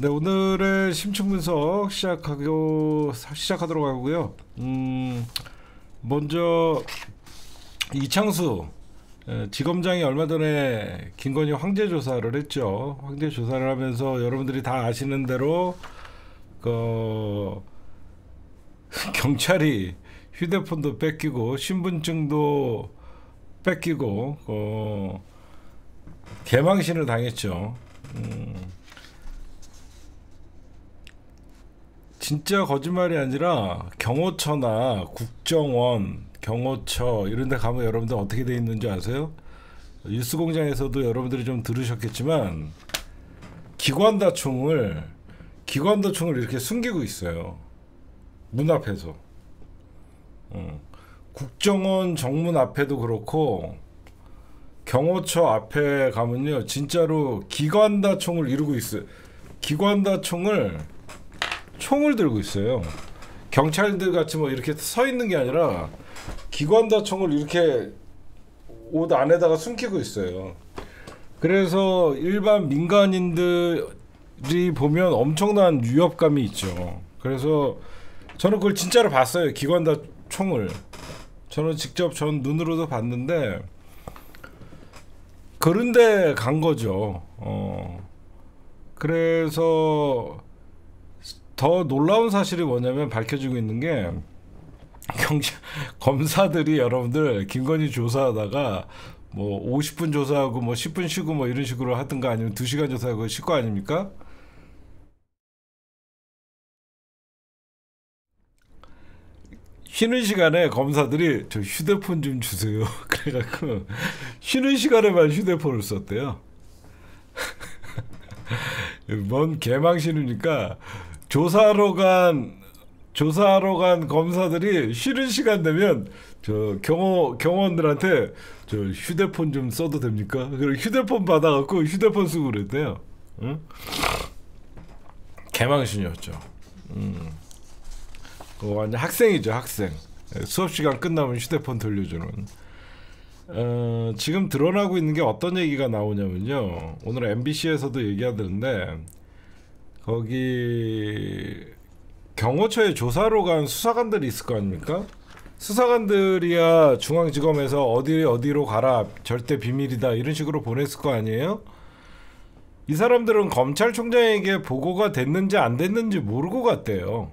네, 오늘의 심층 분석 시작하도록 하고요. 먼저 이창수 지검장이 얼마 전에 김건희 황제 조사를 했죠. 황제 조사를 하면서 여러분들이 다 아시는 대로 경찰이 휴대폰도 뺏기고 신분증도 뺏기고 개망신을 당했죠. 진짜 거짓말이 아니라 경호처나 국정원, 경호처 이런 데 가면 여러분들 어떻게 돼 있는지 아세요? 뉴스공장에서도 여러분들이 좀 들으셨겠지만 기관다총을 이렇게 숨기고 있어요. 문 앞에서. 국정원 정문 앞에도 그렇고 경호처 앞에 가면요 진짜로 기관다총을 이루고 있어요. 총을 들고 있어요. 경찰들 같이 뭐 이렇게 서 있는 게 아니라 기관다총을 이렇게 옷 안에다가 숨기고 있어요. 그래서 일반 민간인들이 보면 엄청난 위협감이 있죠. 그래서 저는 그걸 진짜로 봤어요. 기관다총을 저는 직접 전 눈으로도 봤는데 그런데 간 거죠. 그래서 더 놀라운 사실이 뭐냐면 밝혀지고 있는 게 검사들이 여러분들 김건희 조사하다가 뭐 50분 조사하고 뭐 10분 쉬고 뭐 이런 식으로 하든가 아니면 2시간 조사하고 쉴 거 아닙니까? 쉬는 시간에 검사들이 저 휴대폰 좀 주세요. 그래갖고 쉬는 시간에만 휴대폰을 썼대요. 뭔 개망신이니까 조사하러 간 검사들이 쉬는 시간 되면 저 경호원들한테 저 휴대폰 좀 써도 됩니까? 그리고 휴대폰 받아갖고 휴대폰 쓰고 그랬대요. 응? 개망신이었죠. 완전 학생이죠, 학생. 수업 시간 끝나면 휴대폰 돌려주는. 지금 드러나고 있는 게 어떤 얘기가 나오냐면요. 오늘 MBC에서도 얘기하던데 거기 경호처에 조사로 간 수사관들이 있을 거 아닙니까? 수사관들이야 중앙지검에서 어디로 가라 절대 비밀이다 이런 식으로 보냈을 거 아니에요? 이 사람들은 검찰총장에게 보고가 됐는지 안 됐는지 모르고 갔대요.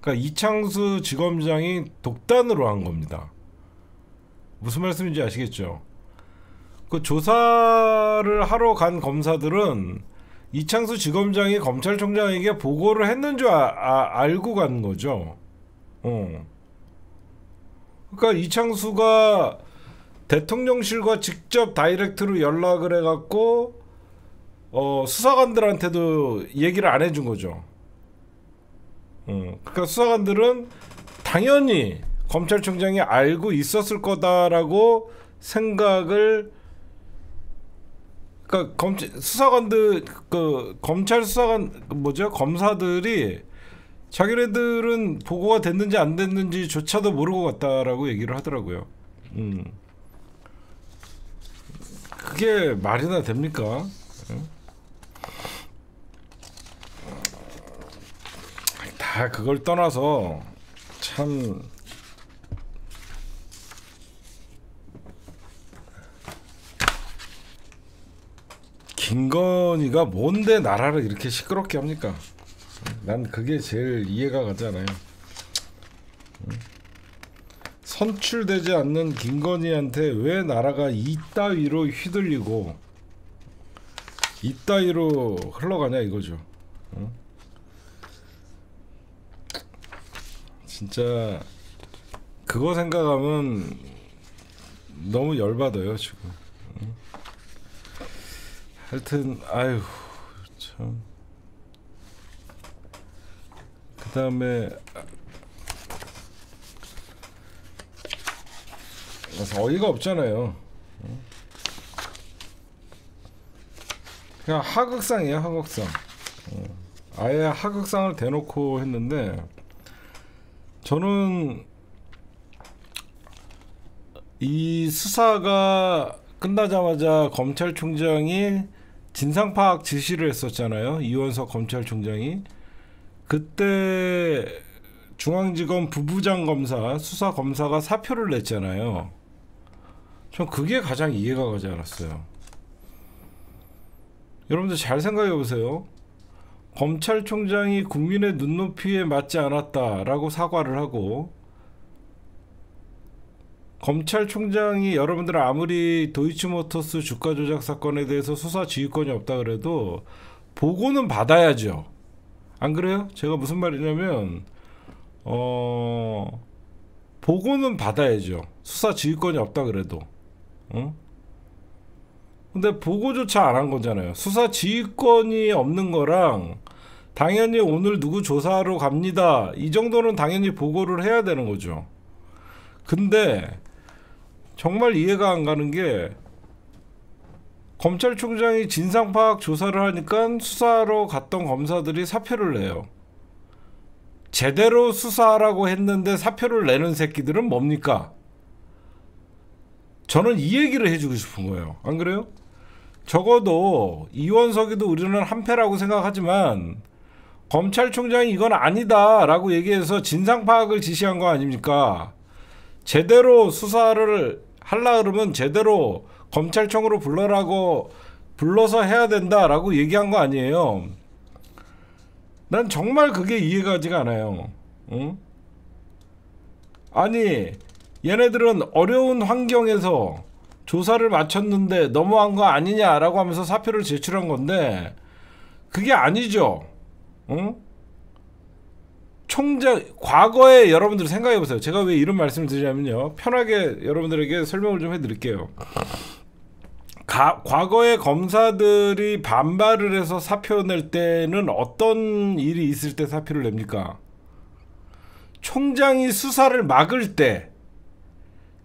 그러니까 이창수 지검장이 독단으로 한 겁니다. 무슨 말씀인지 아시겠죠? 그 조사를 하러 간 검사들은 이창수 지검장이 검찰총장에게 보고를 했는 줄 알고 간 거죠. 그러니까 이창수가 대통령실과 직접 다이렉트로 연락을 해갖고 수사관들한테도 얘기를 안 해준 거죠. 그러니까 수사관들은 당연히 검찰총장이 알고 있었을 거다라고 생각을 그러니까 검찰 수사관 검사들이 자기네들은 보고가 됐는지 안 됐는지조차도 모르고 갔다라고 얘기를 하더라고요. 그게 말이나 됩니까? 다 그걸 떠나서 참 김건희가 뭔데 나라를 이렇게 시끄럽게 합니까? 난 그게 제일 이해가 가지 않아요. 선출되지 않는 김건희한테 왜 나라가 이따위로 휘둘리고 이따위로 흘러가냐 이거죠. 진짜 그거 생각하면 너무 열받아요 지금. 하여튼 아유 참. 그 다음에 어이가 없잖아요. 그냥 하극상이에요, 하극상. 아예 하극상을 대놓고 했는데 저는 이 수사가 끝나자마자 검찰총장이 진상 파악 지시를 했었잖아요. 이원석 검찰총장이. 그때 중앙지검 부부장 검사, 수사 검사가 사표를 냈잖아요. 전 그게 가장 이해가 가지 않았어요. 여러분들 잘 생각해 보세요. 검찰총장이 국민의 눈높이에 맞지 않았다라고 사과를 하고, 검찰총장이 여러분들 아무리 도이치모터스 주가 조작 사건에 대해서 수사 지휘권이 없다 그래도 보고는 받아야죠. 안 그래요? 제가 무슨 말이냐면 보고는 받아야죠. 수사 지휘권이 없다 그래도. 응? 근데 보고조차 안 한 거잖아요. 수사 지휘권이 없는 거랑 당연히 오늘 누구 조사하러 갑니다, 이 정도는 당연히 보고를 해야 되는 거죠. 근데 정말 이해가 안 가는 게, 검찰총장이 진상파악 조사를 하니까 수사하러 갔던 검사들이 사표를 내요. 제대로 수사하라고 했는데 사표를 내는 새끼들은 뭡니까? 저는 이 얘기를 해주고 싶은 거예요. 안 그래요? 적어도 이원석이도 우리는 한패라고 생각하지만 검찰총장이 이건 아니다 라고 얘기해서 진상파악을 지시한 거 아닙니까? 제대로 수사를 하려 그러면 제대로 검찰청으로 불러서 해야 된다라고 얘기한 거 아니에요. 난 정말 그게 이해가 가지가 않아요. 응? 아니, 얘네들은 어려운 환경에서 조사를 마쳤는데 너무한 거 아니냐라고 하면서 사표를 제출한 건데 그게 아니죠. 응? 총장, 과거에 여러분들 생각해 보세요. 제가 왜 이런 말씀을 드리냐면요, 편하게 여러분들에게 설명을 좀 해드릴게요. 과거에 검사들이 반발을 해서 사표 낼 때는 어떤 일이 있을 때 사표를 냅니까? 총장이 수사를 막을 때.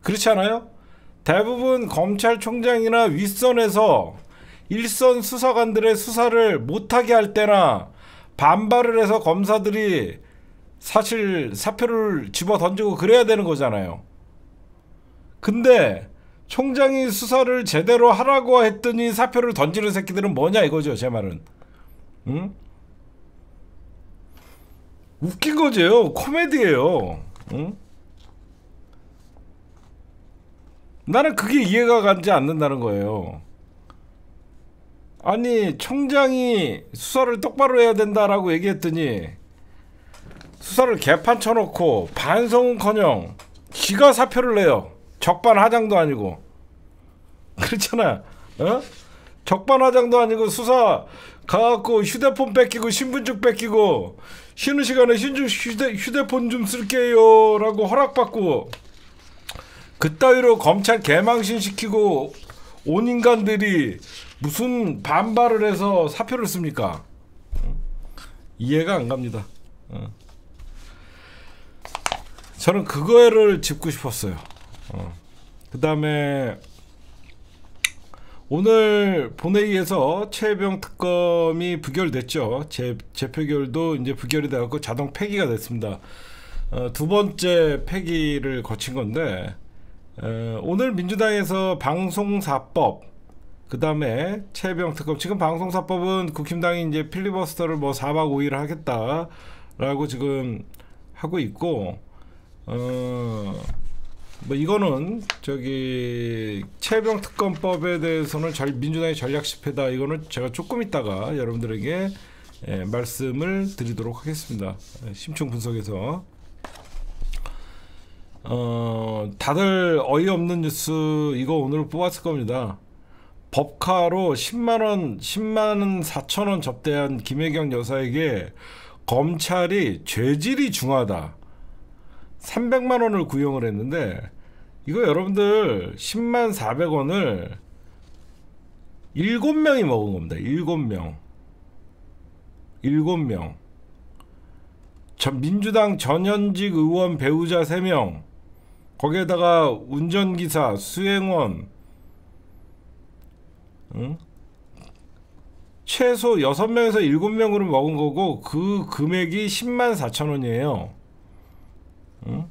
그렇지 않아요? 대부분 검찰총장이나 윗선에서 일선 수사관들의 수사를 못하게 할 때나 반발을 해서 검사들이 사실 사표를 집어 던지고 그래야 되는 거잖아요. 근데 총장이 수사를 제대로 하라고 했더니 사표를 던지는 새끼들은 뭐냐 이거죠, 제 말은. 응? 웃긴 거죠. 코미디예요. 응? 나는 그게 이해가 가지 않는다는 거예요. 아니, 총장이 수사를 똑바로 해야 된다라고 얘기했더니 수사를 개판 쳐놓고 반성은커녕 지가 사표를 내요. 적반하장도 아니고. 그렇잖아. 어? 적반하장도 아니고 수사 가갖고 휴대폰 뺏기고 신분증 뺏기고 쉬는 시간에 휴대폰 좀 쓸게요 라고 허락받고 그따위로 검찰 개망신 시키고 온 인간들이 무슨 반발을 해서 사표를 씁니까? 이해가 안 갑니다. 저는 그거를 짚고 싶었어요. 그 다음에 오늘 본회의에서 최혜병 특검이 부결됐죠. 재표결도 이제 부결이 돼갖고 자동 폐기가 됐습니다. 두 번째 폐기를 거친 건데, 오늘 민주당에서 방송사법, 그 다음에 최혜병 특검, 지금 방송사법은 국힘당이 이제 필리버스터를 뭐 4박 5일 하겠다라고 지금 하고 있고, 뭐 이거는 저기 최혜병 특검법에 대해서는 민주당의 전략 실패다. 이거는 제가 조금 있다가 여러분들에게 말씀을 드리도록 하겠습니다. 심층 분석해서. 다들 어이없는 뉴스 이거 오늘 뽑았을 겁니다. 법카로 10만 4천 원 접대한 김혜경 여사에게 검찰이 죄질이 중하다 300만 원을 구형을 했는데, 이거 여러분들 10만 400원을 7명이 먹은 겁니다. 7명. 민주당 전현직 의원 배우자 3명, 거기에다가 운전기사, 수행원, 응? 최소 6명에서 7명으로 먹은 거고 그 금액이 10만 4천 원이에요. 응?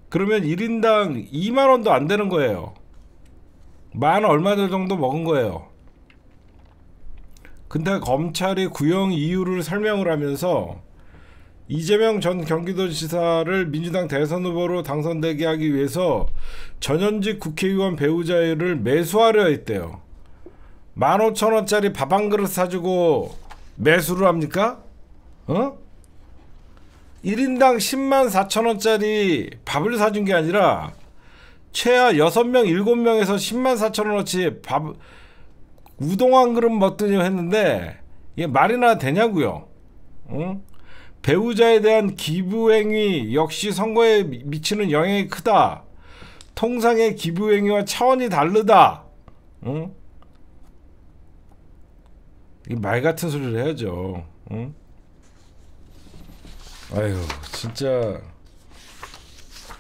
그러면 1인당 2만 원도 안 되는 거예요. 만 얼마 정도 먹은 거예요. 근데 검찰이 구형 이유를 설명을 하면서 이재명 전 경기도지사를 민주당 대선 후보로 당선되게 하기 위해서 전현직 국회의원 배우자를 매수하려 했대요. 15,000원짜리 밥 한 그릇 사주고 매수를 합니까? 1인당 104,000원짜리 밥을 사준 게 아니라 최하 6명, 7명에서 104,000원어치 밥 우동 한 그릇 먹더니 했는데 이게 말이나 되냐고요. 배우자에 대한 기부행위 역시 선거에 미치는 영향이 크다. 통상의 기부행위와 차원이 다르다. 이 말 같은 소리를 해야죠. 아유, 진짜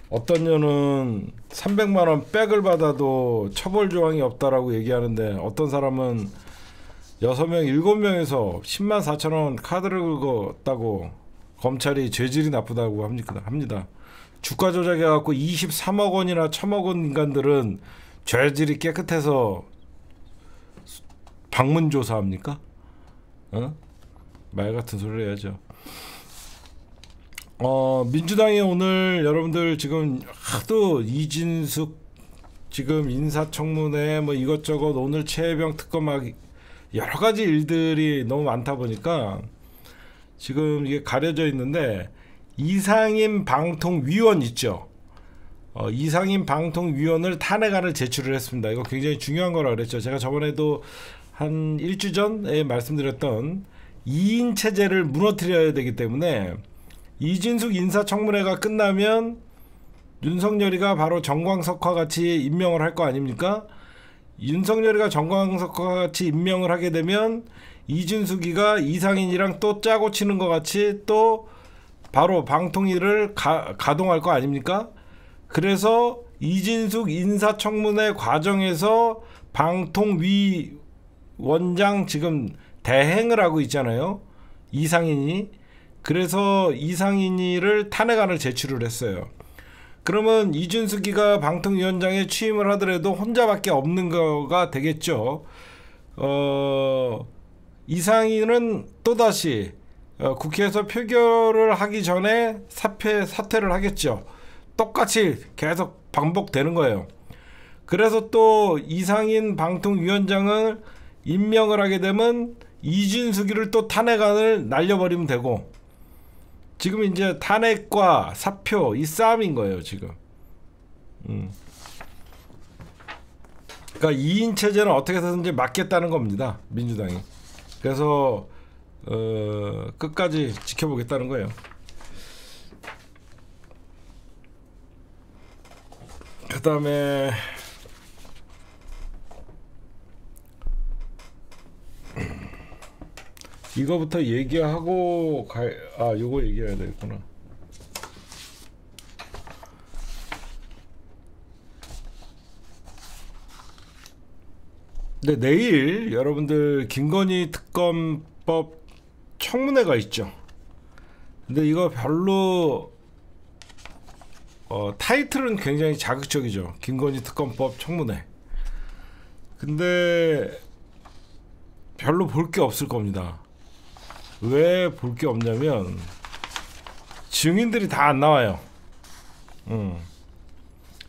어떤 년은 300만 원 백을 받아도 처벌 조항이 없다라고 얘기하는데 어떤 사람은 6명, 7명에서 104,000원 카드를 긁었다고 검찰이 죄질이 나쁘다고 합니다. 주가 조작해갖고 23억 원이나 처먹은 인간들은 죄질이 깨끗해서 방문 조사합니까? 말 같은 소리를 해야죠. 민주당이 오늘 여러분들 지금 하도 이진숙 지금 인사청문회 뭐 이것저것 오늘 최혜병 특검 여러 가지 일들이 너무 많다 보니까 지금 이게 가려져 있는데 이상임 방통위원 있죠. 이상임 방통위원을 탄핵안을 제출을 했습니다. 이거 굉장히 중요한 거라 그랬죠. 제가 저번에도 한 일주 전에 말씀드렸던 2인 체제를 무너뜨려야 되기 때문에 이진숙 인사청문회가 끝나면 윤석열이가 바로 정광석과 같이 임명을 할 거 아닙니까? 윤석열이가 정광석과 같이 임명을 하게 되면 이진숙이가 이상인이랑 또 짜고 치는 것 같이 또 바로 방통위를 가동할 거 아닙니까? 그래서 이진숙 인사청문회 과정에서 방통위 원장 지금 대행을 하고 있잖아요. 이상인이. 그래서 이상인이를 탄핵안을 제출을 했어요. 그러면 이준숙이가 방통위원장에 취임을 하더라도 혼자밖에 없는 거가 되겠죠. 이상인은 또다시 국회에서 표결을 하기 전에 사퇴를 하겠죠. 똑같이 계속 반복되는 거예요. 그래서 또 이상인 방통위원장을 임명을 하게 되면 이준숙이를 또 탄핵안을 날려버리면 되고, 지금 이제 탄핵과 사표 이 싸움인 거예요 지금. 그러니까 2인 체제는 어떻게 해서든지 막겠다는 겁니다 민주당이. 그래서 끝까지 지켜보겠다는 거예요. 그 다음에 이거부터 얘기하고 요거 얘기해야 되겠구나. 근데 내일 여러분들 김건희 특검법 청문회가 있죠. 근데 이거 별로 타이틀은 굉장히 자극적이죠. 김건희 특검법 청문회. 근데 별로 볼 게 없을 겁니다. 왜 볼 게 없냐면 증인들이 다 안 나와요.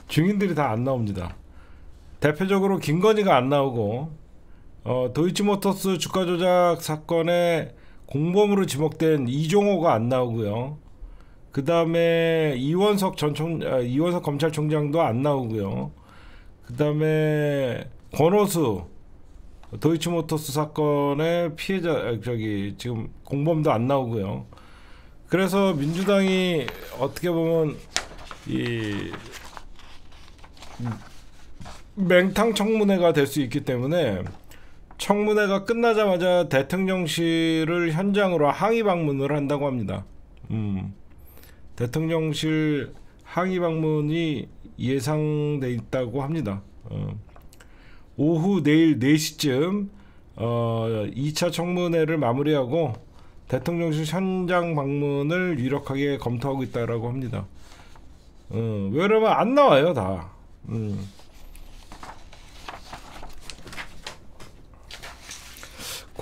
증인들이 다 안 나옵니다. 대표적으로 김건희가 안 나오고 도이치모터스 주가 조작 사건에 공범으로 지목된 이종호가 안 나오고요. 그 다음에 이원석 검찰총장도 안 나오고요. 그 다음에 권오수 도이치모터스 사건의 피해자 지금 공범도 안 나오고요. 그래서 민주당이 어떻게 보면 이 맹탕 청문회가 될 수 있기 때문에 청문회가 끝나자마자 대통령실을 현장으로 항의 방문을 한다고 합니다. 대통령실 항의 방문이 예상돼 있다고 합니다. 오후 내일 4시쯤 2차 청문회를 마무리하고 대통령실 현장 방문을 유력하게 검토하고 있다라고 합니다. 왜냐면 안 나와요 다.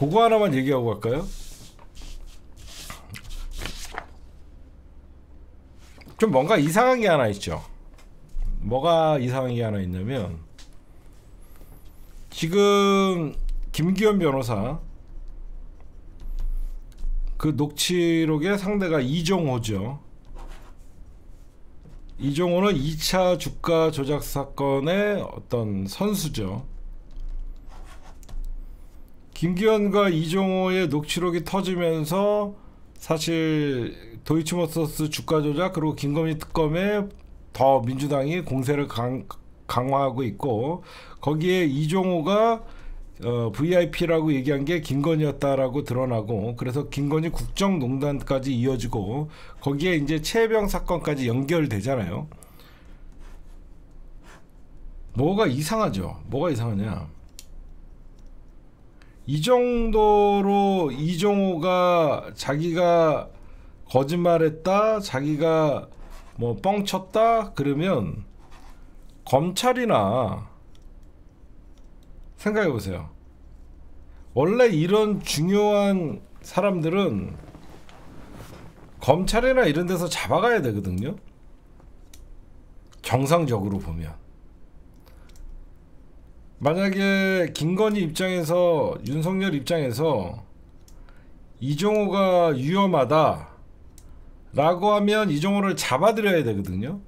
그거 하나만 얘기하고 갈까요? 좀 뭔가 이상한 게 하나 있죠. 뭐가 이상한 게 하나 있냐면, 지금 김기현 변호사 그 녹취록의 상대가 이종호죠. 이종호는 2차 주가 조작 사건의 어떤 선수죠. 김기현과 이종호의 녹취록이 터지면서 사실 도이치모터스 주가 조작 그리고 김건희 특검에 더 민주당이 공세를 강화하고 있고, 거기에 이종호가 VIP라고 얘기한 게 김건희였다라고 드러나고, 그래서 김건희 국정농단까지 이어지고, 거기에 이제 최혜병 사건까지 연결되잖아요. 뭐가 이상하죠? 뭐가 이상하냐? 이 정도로 이종호가 자기가 거짓말했다, 자기가 뭐 뻥쳤다 그러면 검찰이나 생각해보세요. 원래 이런 중요한 사람들은 검찰이나 이런 데서 잡아가야 되거든요. 정상적으로 보면. 만약에 김건희 입장에서, 윤석열 입장에서 이종호가 위험하다 라고 하면 이종호를 잡아들여야 되거든요.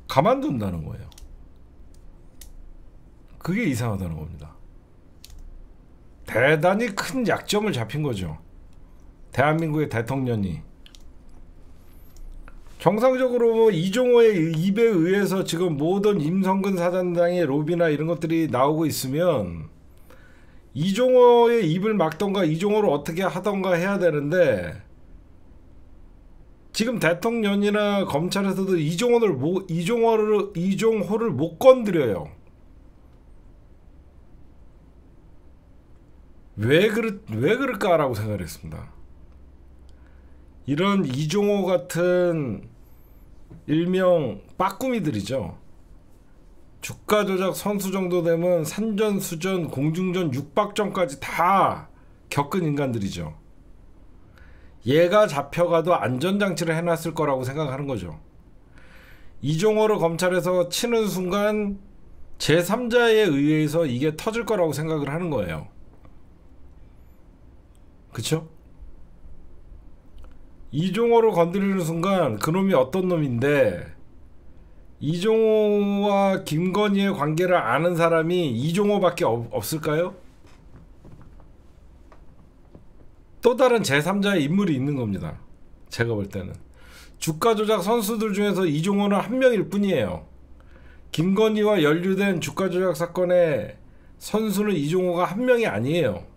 가만둔다는 거예요. 그게 이상하다는 겁니다. 대단히 큰 약점을 잡힌 거죠. 대한민국의 대통령이. 정상적으로 이종호의 입에 의해서 지금 모든 임성근 사단장의 로비나 이런 것들이 나오고 있으면 이종호의 입을 막던가 이종호를 어떻게 하던가 해야 되는데, 지금 대통령이나 검찰에서도 이종호를 못 건드려요. 왜 그럴까라고 생각을 했습니다. 이런 이종호 같은 일명 빠꾸미들이죠. 주가 조작 선수 정도 되면 산전수전 공중전 육박전까지 다 겪은 인간들이죠. 얘가 잡혀가도 안전장치를 해놨을 거라고 생각하는 거죠. 이종호를 검찰에서 치는 순간 제3자에 의해서 이게 터질 거라고 생각을 하는 거예요. 그쵸? 이종호를 건드리는 순간 그놈이 어떤 놈인데, 이종호와 김건희의 관계를 아는 사람이 이종호밖에 없을까요? 또 다른 제3자의 인물이 있는 겁니다. 제가 볼 때는 주가 조작 선수들 중에서 이종호는 한 명일 뿐이에요. 김건희와 연루된 주가 조작 사건의 선수는 이종호가 한 명이 아니에요.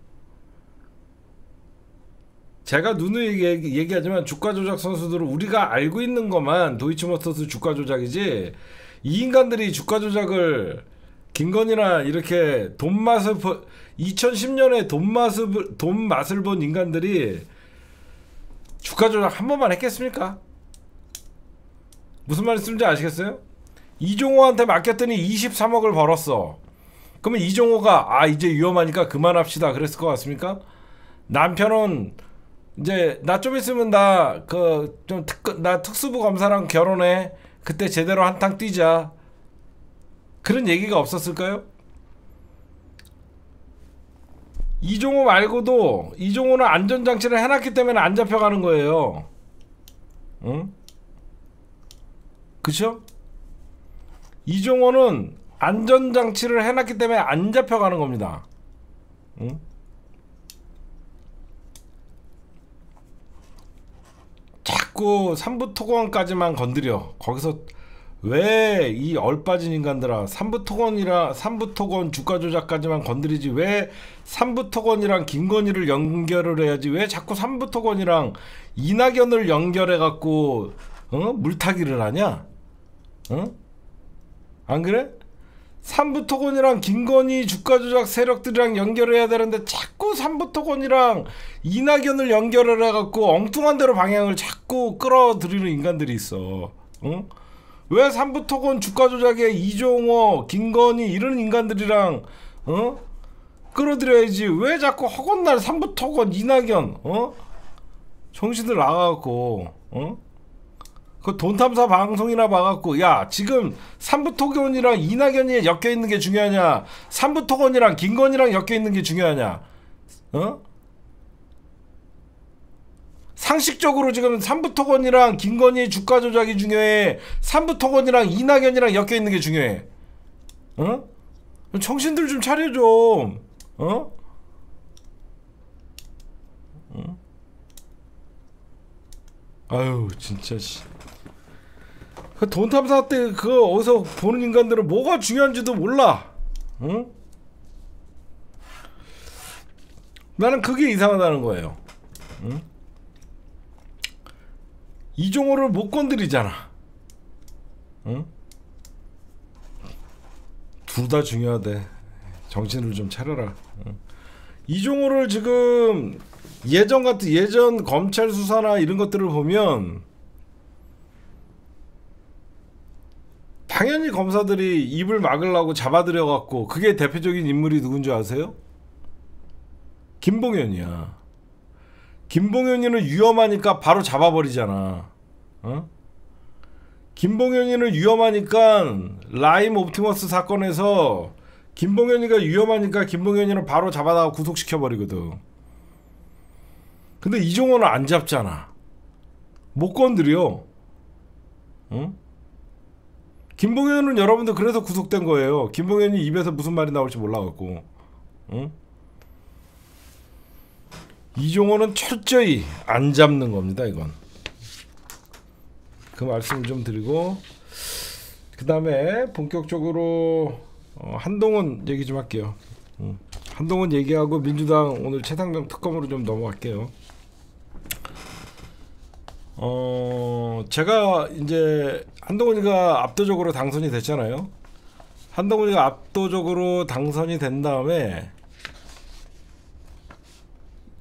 제가 누누이 얘기하지만 주가 조작 선수들은 우리가 알고 있는 것만 도이치모터스 주가 조작이지, 이 인간들이 주가 조작을 김건희나 이렇게 2010년에 돈 맛을 본 인간들이 주가 조작 한 번만 했겠습니까? 무슨 말인지 아시겠어요? 이종호한테 맡겼더니 23억을 벌었어. 그러면 이종호가 이제 위험하니까 그만합시다 그랬을 것 같습니까? 남편은 이제 나 좀 있으면 나 특수부 검사랑 결혼해. 그때 제대로 한탕 뛰자. 그런 얘기가 없었을까요? 이종호 말고도 이종호는 안전장치를 해놨기 때문에 안 잡혀가는 거예요. 응? 그쵸? 이종호는 안전장치를 해놨기 때문에 안 잡혀가는 겁니다. 응? 자꾸 삼부토건까지만 건드려. 거기서 왜 이 얼빠진 인간들아, 삼부토건 주가 조작까지만 건드리지, 왜 삼부토건이랑 김건희를 연결을 해야지, 왜 자꾸 삼부토건이랑 이낙연을 연결해 갖고 물타기를 하냐? 안 그래? 삼부토건이랑 김건희 주가 조작 세력들이랑 연결해야 되는데 자꾸 삼부토건이랑 이낙연을 연결을 해갖고 엉뚱한 대로 방향을 자꾸 끌어들이는 인간들이 있어. 응? 왜 삼부토건 주가 조작에 이종호, 김건희 이런 인간들이랑 끌어들여야지. 왜 자꾸 허건날 삼부토건 이낙연 정신들 나가갖고 그 돈탐사 방송이나 봐갖고 야 지금 삼부토건이랑 이낙연이 엮여있는 게 중요하냐 삼부토건이랑 김건희랑 엮여있는 게 중요하냐 상식적으로 지금 삼부토건이랑 김건희 주가 조작이 중요해 삼부토건이랑 이낙연이랑 엮여있는 게 중요해 정신들 좀 차려 좀 아유 진짜 씨. 그 돈탐사 때 그거 어디서 보는 인간들은 뭐가 중요한지도 몰라. 응? 나는 그게 이상하다는 거예요. 응? 이종호를 못 건드리잖아. 응? 둘 다 중요하대. 정신을 좀 차려라. 응? 이종호를 지금 예전 검찰 수사나 이런 것들을 보면 당연히 검사들이 입을 막으려고 잡아들여 갖고 그게 대표적인 인물이 누군지 아세요? 김봉현이야. 김봉현이는 위험하니까 바로 잡아버리잖아. 김봉현이는 위험하니까 라임 옵티머스 사건에서 김봉현이가 위험하니까 김봉현이는 바로 잡아다가 구속시켜버리거든. 근데 이종호는 안 잡잖아. 못 건드려. 응? 김봉현은 여러분들 그래서 구속된 거예요. 김봉현이 입에서 무슨 말이 나올지 몰라갖고. 응? 이종호는 철저히 안 잡는 겁니다. 이건. 그 말씀을 좀 드리고 그 다음에 본격적으로 한동훈 얘기 좀 할게요. 한동훈 얘기하고 민주당 오늘 최상병 특검으로 좀 넘어갈게요. 제가 이제 한동훈이가 압도적으로 당선이 됐잖아요. 한동훈이가 압도적으로 당선이 된 다음에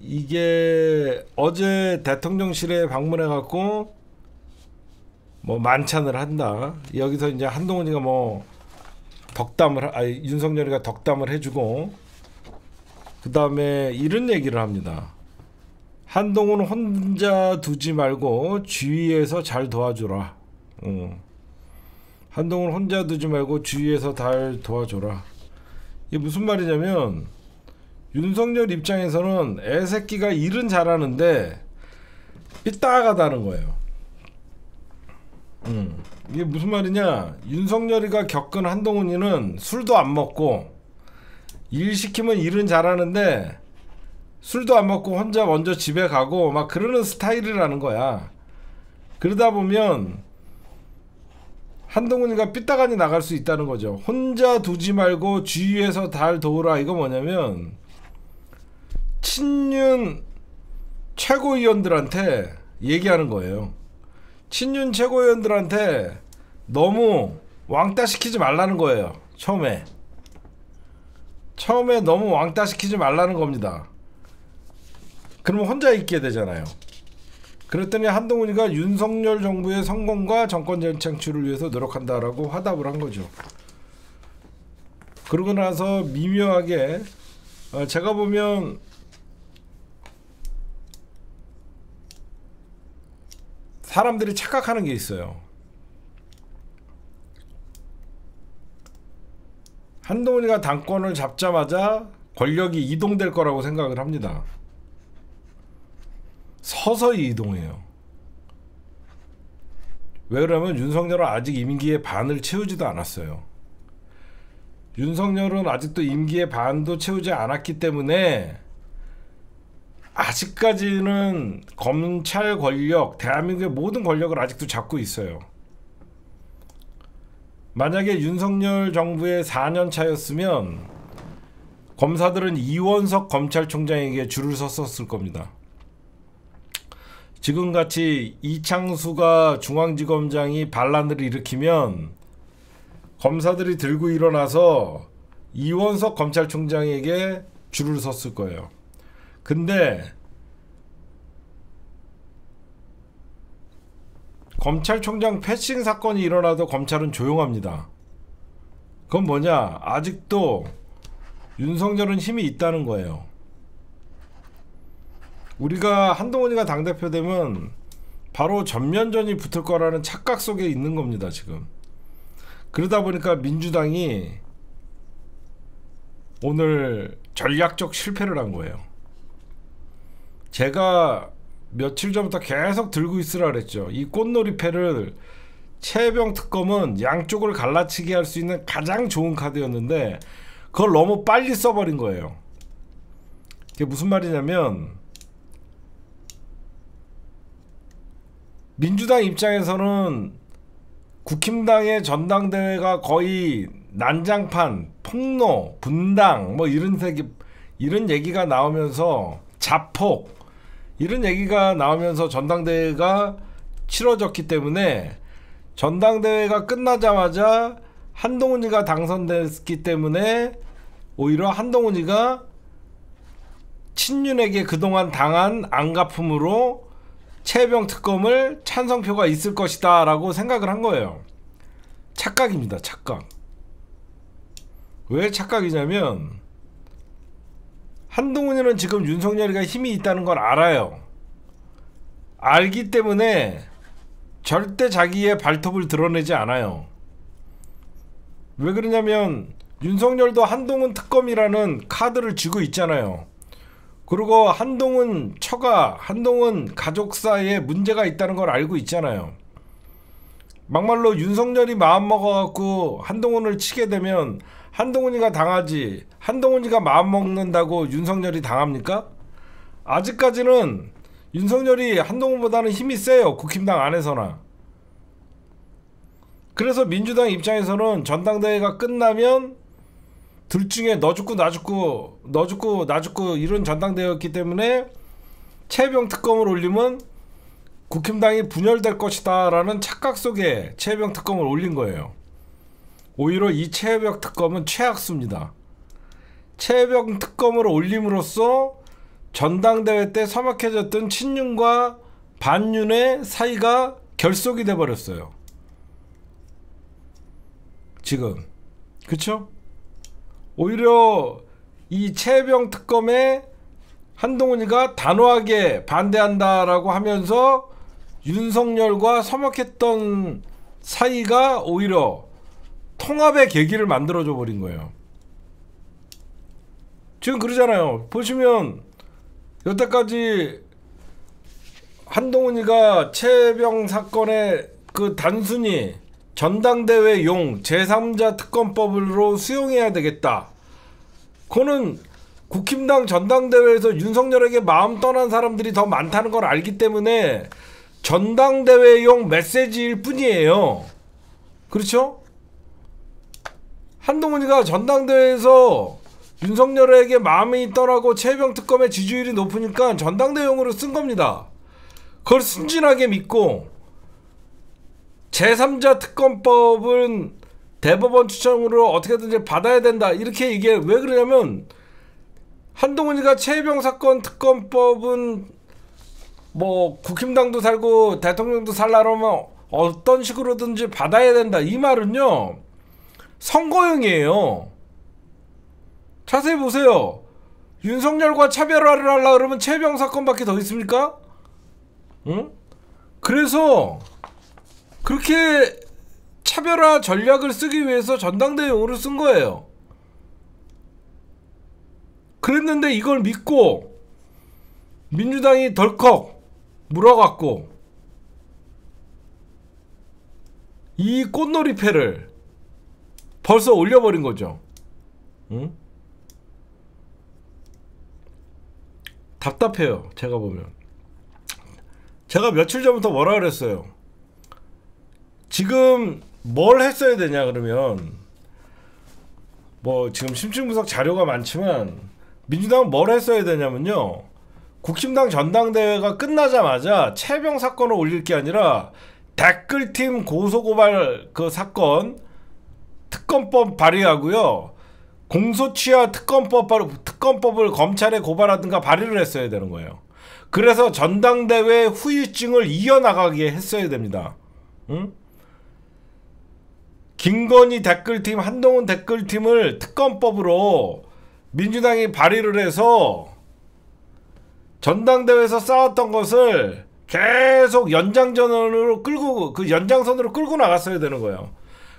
이게 어제 대통령실에 방문해 갖고 뭐 만찬을 한다. 여기서 이제 한동훈이가 뭐 윤석열이가 덕담을 해주고 그 다음에 이런 얘기를 합니다. 한동훈 혼자 두지 말고 주위에서 잘 도와줘라. 한동훈 혼자 두지 말고 주위에서 잘 도와줘라. 이게 무슨 말이냐면 윤석열 입장에서는 애새끼가 일은 잘하는데 삐딱하다는 거예요. 이게 무슨 말이냐? 윤석열이가 겪은 한동훈이는 술도 안 먹고 일 시키면 일은 잘하는데 술도 안 먹고 혼자 먼저 집에 가고 막 그러는 스타일이라는 거야. 그러다 보면 한동훈이가 삐딱하니 나갈 수 있다는 거죠. 혼자 두지 말고 주위에서 잘 도우라. 이거 뭐냐면 친윤 최고위원들한테 얘기하는 거예요. 친윤 최고위원들한테 너무 왕따 시키지 말라는 거예요. 처음에 너무 왕따 시키지 말라는 겁니다. 그러면 혼자 있게 되잖아요. 그랬더니 한동훈이가 윤석열 정부의 성공과 정권 재창출을 위해서 노력한다라고 화답을 한 거죠. 그러고 나서 미묘하게 제가 보면 사람들이 착각하는 게 있어요. 한동훈이가 당권을 잡자마자 권력이 이동될 거라고 생각을 합니다. 서서히 이동해요. 왜 그러면 윤석열은 아직 임기의 반을 채우지도 않았어요. 윤석열은 아직도 임기의 반도 채우지 않았기 때문에 아직까지는 검찰 권력, 대한민국의 모든 권력을 아직도 잡고 있어요. 만약에 윤석열 정부의 4년 차였으면 검사들은 이원석 검찰총장에게 줄을 섰었을 겁니다. 지금같이 이창수가 중앙지검장이 반란을 일으키면 검사들이 들고 일어나서 이원석 검찰총장에게 줄을 섰을 거예요. 근데 검찰총장 패싱 사건이 일어나도 검찰은 조용합니다. 그건 뭐냐? 아직도 윤석열은 힘이 있다는 거예요. 우리가 한동훈이가 당대표 되면 바로 전면전이 붙을 거라는 착각 속에 있는 겁니다, 지금. 그러다 보니까 민주당이 오늘 전략적 실패를 한 거예요. 제가 며칠 전부터 계속 들고 있으라 그랬죠. 이 꽃놀이패를 최혜병 특검은 양쪽을 갈라치게 할 수 있는 가장 좋은 카드였는데 그걸 너무 빨리 써버린 거예요. 그게 무슨 말이냐면 민주당 입장에서는 국힘당의 전당대회가 거의 난장판, 폭로, 분당 뭐 이런 얘기가 나오면서 자폭 이런 얘기가 나오면서 전당대회가 치러졌기 때문에 전당대회가 끝나자마자 한동훈이가 당선됐기 때문에 오히려 한동훈이가 친윤에게 그동안 당한 안갚음으로 최혜병 특검을 찬성표가 있을 것이다 라고 생각을 한 거예요. 착각입니다. 착각. 왜 착각이냐면 한동훈이는 지금 윤석열이가 힘이 있다는 걸 알아요. 알기 때문에 절대 자기의 발톱을 드러내지 않아요. 왜 그러냐면 윤석열도 한동훈 특검이라는 카드를 쥐고 있잖아요. 그리고 한동훈 처가, 한동훈 가족사에 문제가 있다는 걸 알고 있잖아요. 막말로 윤석열이 마음먹어갖고 한동훈을 치게 되면 한동훈이가 당하지, 한동훈이가 마음먹는다고 윤석열이 당합니까? 아직까지는 윤석열이 한동훈보다는 힘이 세요. 국힘당 안에서나. 그래서 민주당 입장에서는 전당대회가 끝나면 둘 중에 너 죽고 나 죽고 너 죽고 나 죽고 이런 전당대회였기 때문에 최혜병 특검을 올리면 국힘당이 분열될 것이다 라는 착각 속에 최혜병 특검을 올린 거예요. 오히려 이 최혜병 특검은 최악수입니다. 최혜병 특검을 올림으로써 전당대회 때 서먹해졌던 친윤과 반윤의 사이가 결속이 돼버렸어요. 지금 그쵸? 오히려 이 최혜병 특검에 한동훈이가 단호하게 반대한다라고 하면서 윤석열과 서먹했던 사이가 오히려 통합의 계기를 만들어줘 버린 거예요. 지금 그러잖아요. 보시면 여태까지 한동훈이가 최혜병 사건에 그 단순히 전당대회용 제3자 특검법으로 수용해야 되겠다. 그거는 국힘당 전당대회에서 윤석열에게 마음 떠난 사람들이 더 많다는 걸 알기 때문에 전당대회용 메시지일 뿐이에요. 그렇죠? 한동훈이가 전당대회에서 윤석열에게 마음이 떠나고 최혜병 특검의 지지율이 높으니까 전당대회용으로 쓴 겁니다. 그걸 순진하게 믿고 제3자 특검법은 대법원 추천으로 어떻게든지 받아야 된다 이렇게 이게 왜 그러냐면 한동훈이가 최혜병 사건 특검법은 뭐 국힘당도 살고 대통령도 살라면 어떤 식으로든지 받아야 된다 이 말은요 선거용이에요. 자세히 보세요. 윤석열과 차별화를 하려고 그러면 최혜병 사건밖에 더 있습니까? 응? 그래서 그렇게 차별화 전략을 쓰기 위해서 전당대회용으로 쓴 거예요. 그랬는데 이걸 믿고 민주당이 덜컥 물어갖고 이 꽃놀이패를 벌써 올려버린 거죠. 응? 답답해요. 제가 보면. 제가 며칠 전부터 뭐라 그랬어요. 지금 뭘 했어야 되냐 그러면 뭐 지금 심층분석 자료가 많지만 민주당은 뭘 했어야 되냐면요. 국힘당 전당대회가 끝나자마자 최혜병 사건을 올릴 게 아니라 댓글팀 고소고발 그 사건 특검법 발의하고요. 공소취하 특검법을 검찰에 고발하든가 발의를 했어야 되는 거예요. 그래서 전당대회 후유증을 이어나가게 했어야 됩니다. 응? 김건희 댓글팀, 한동훈 댓글팀을 특검법으로 민주당이 발의를 해서 전당대회에서 싸웠던 것을 계속 연장전으로 끌고 그 연장선으로 끌고 나갔어야 되는 거예요.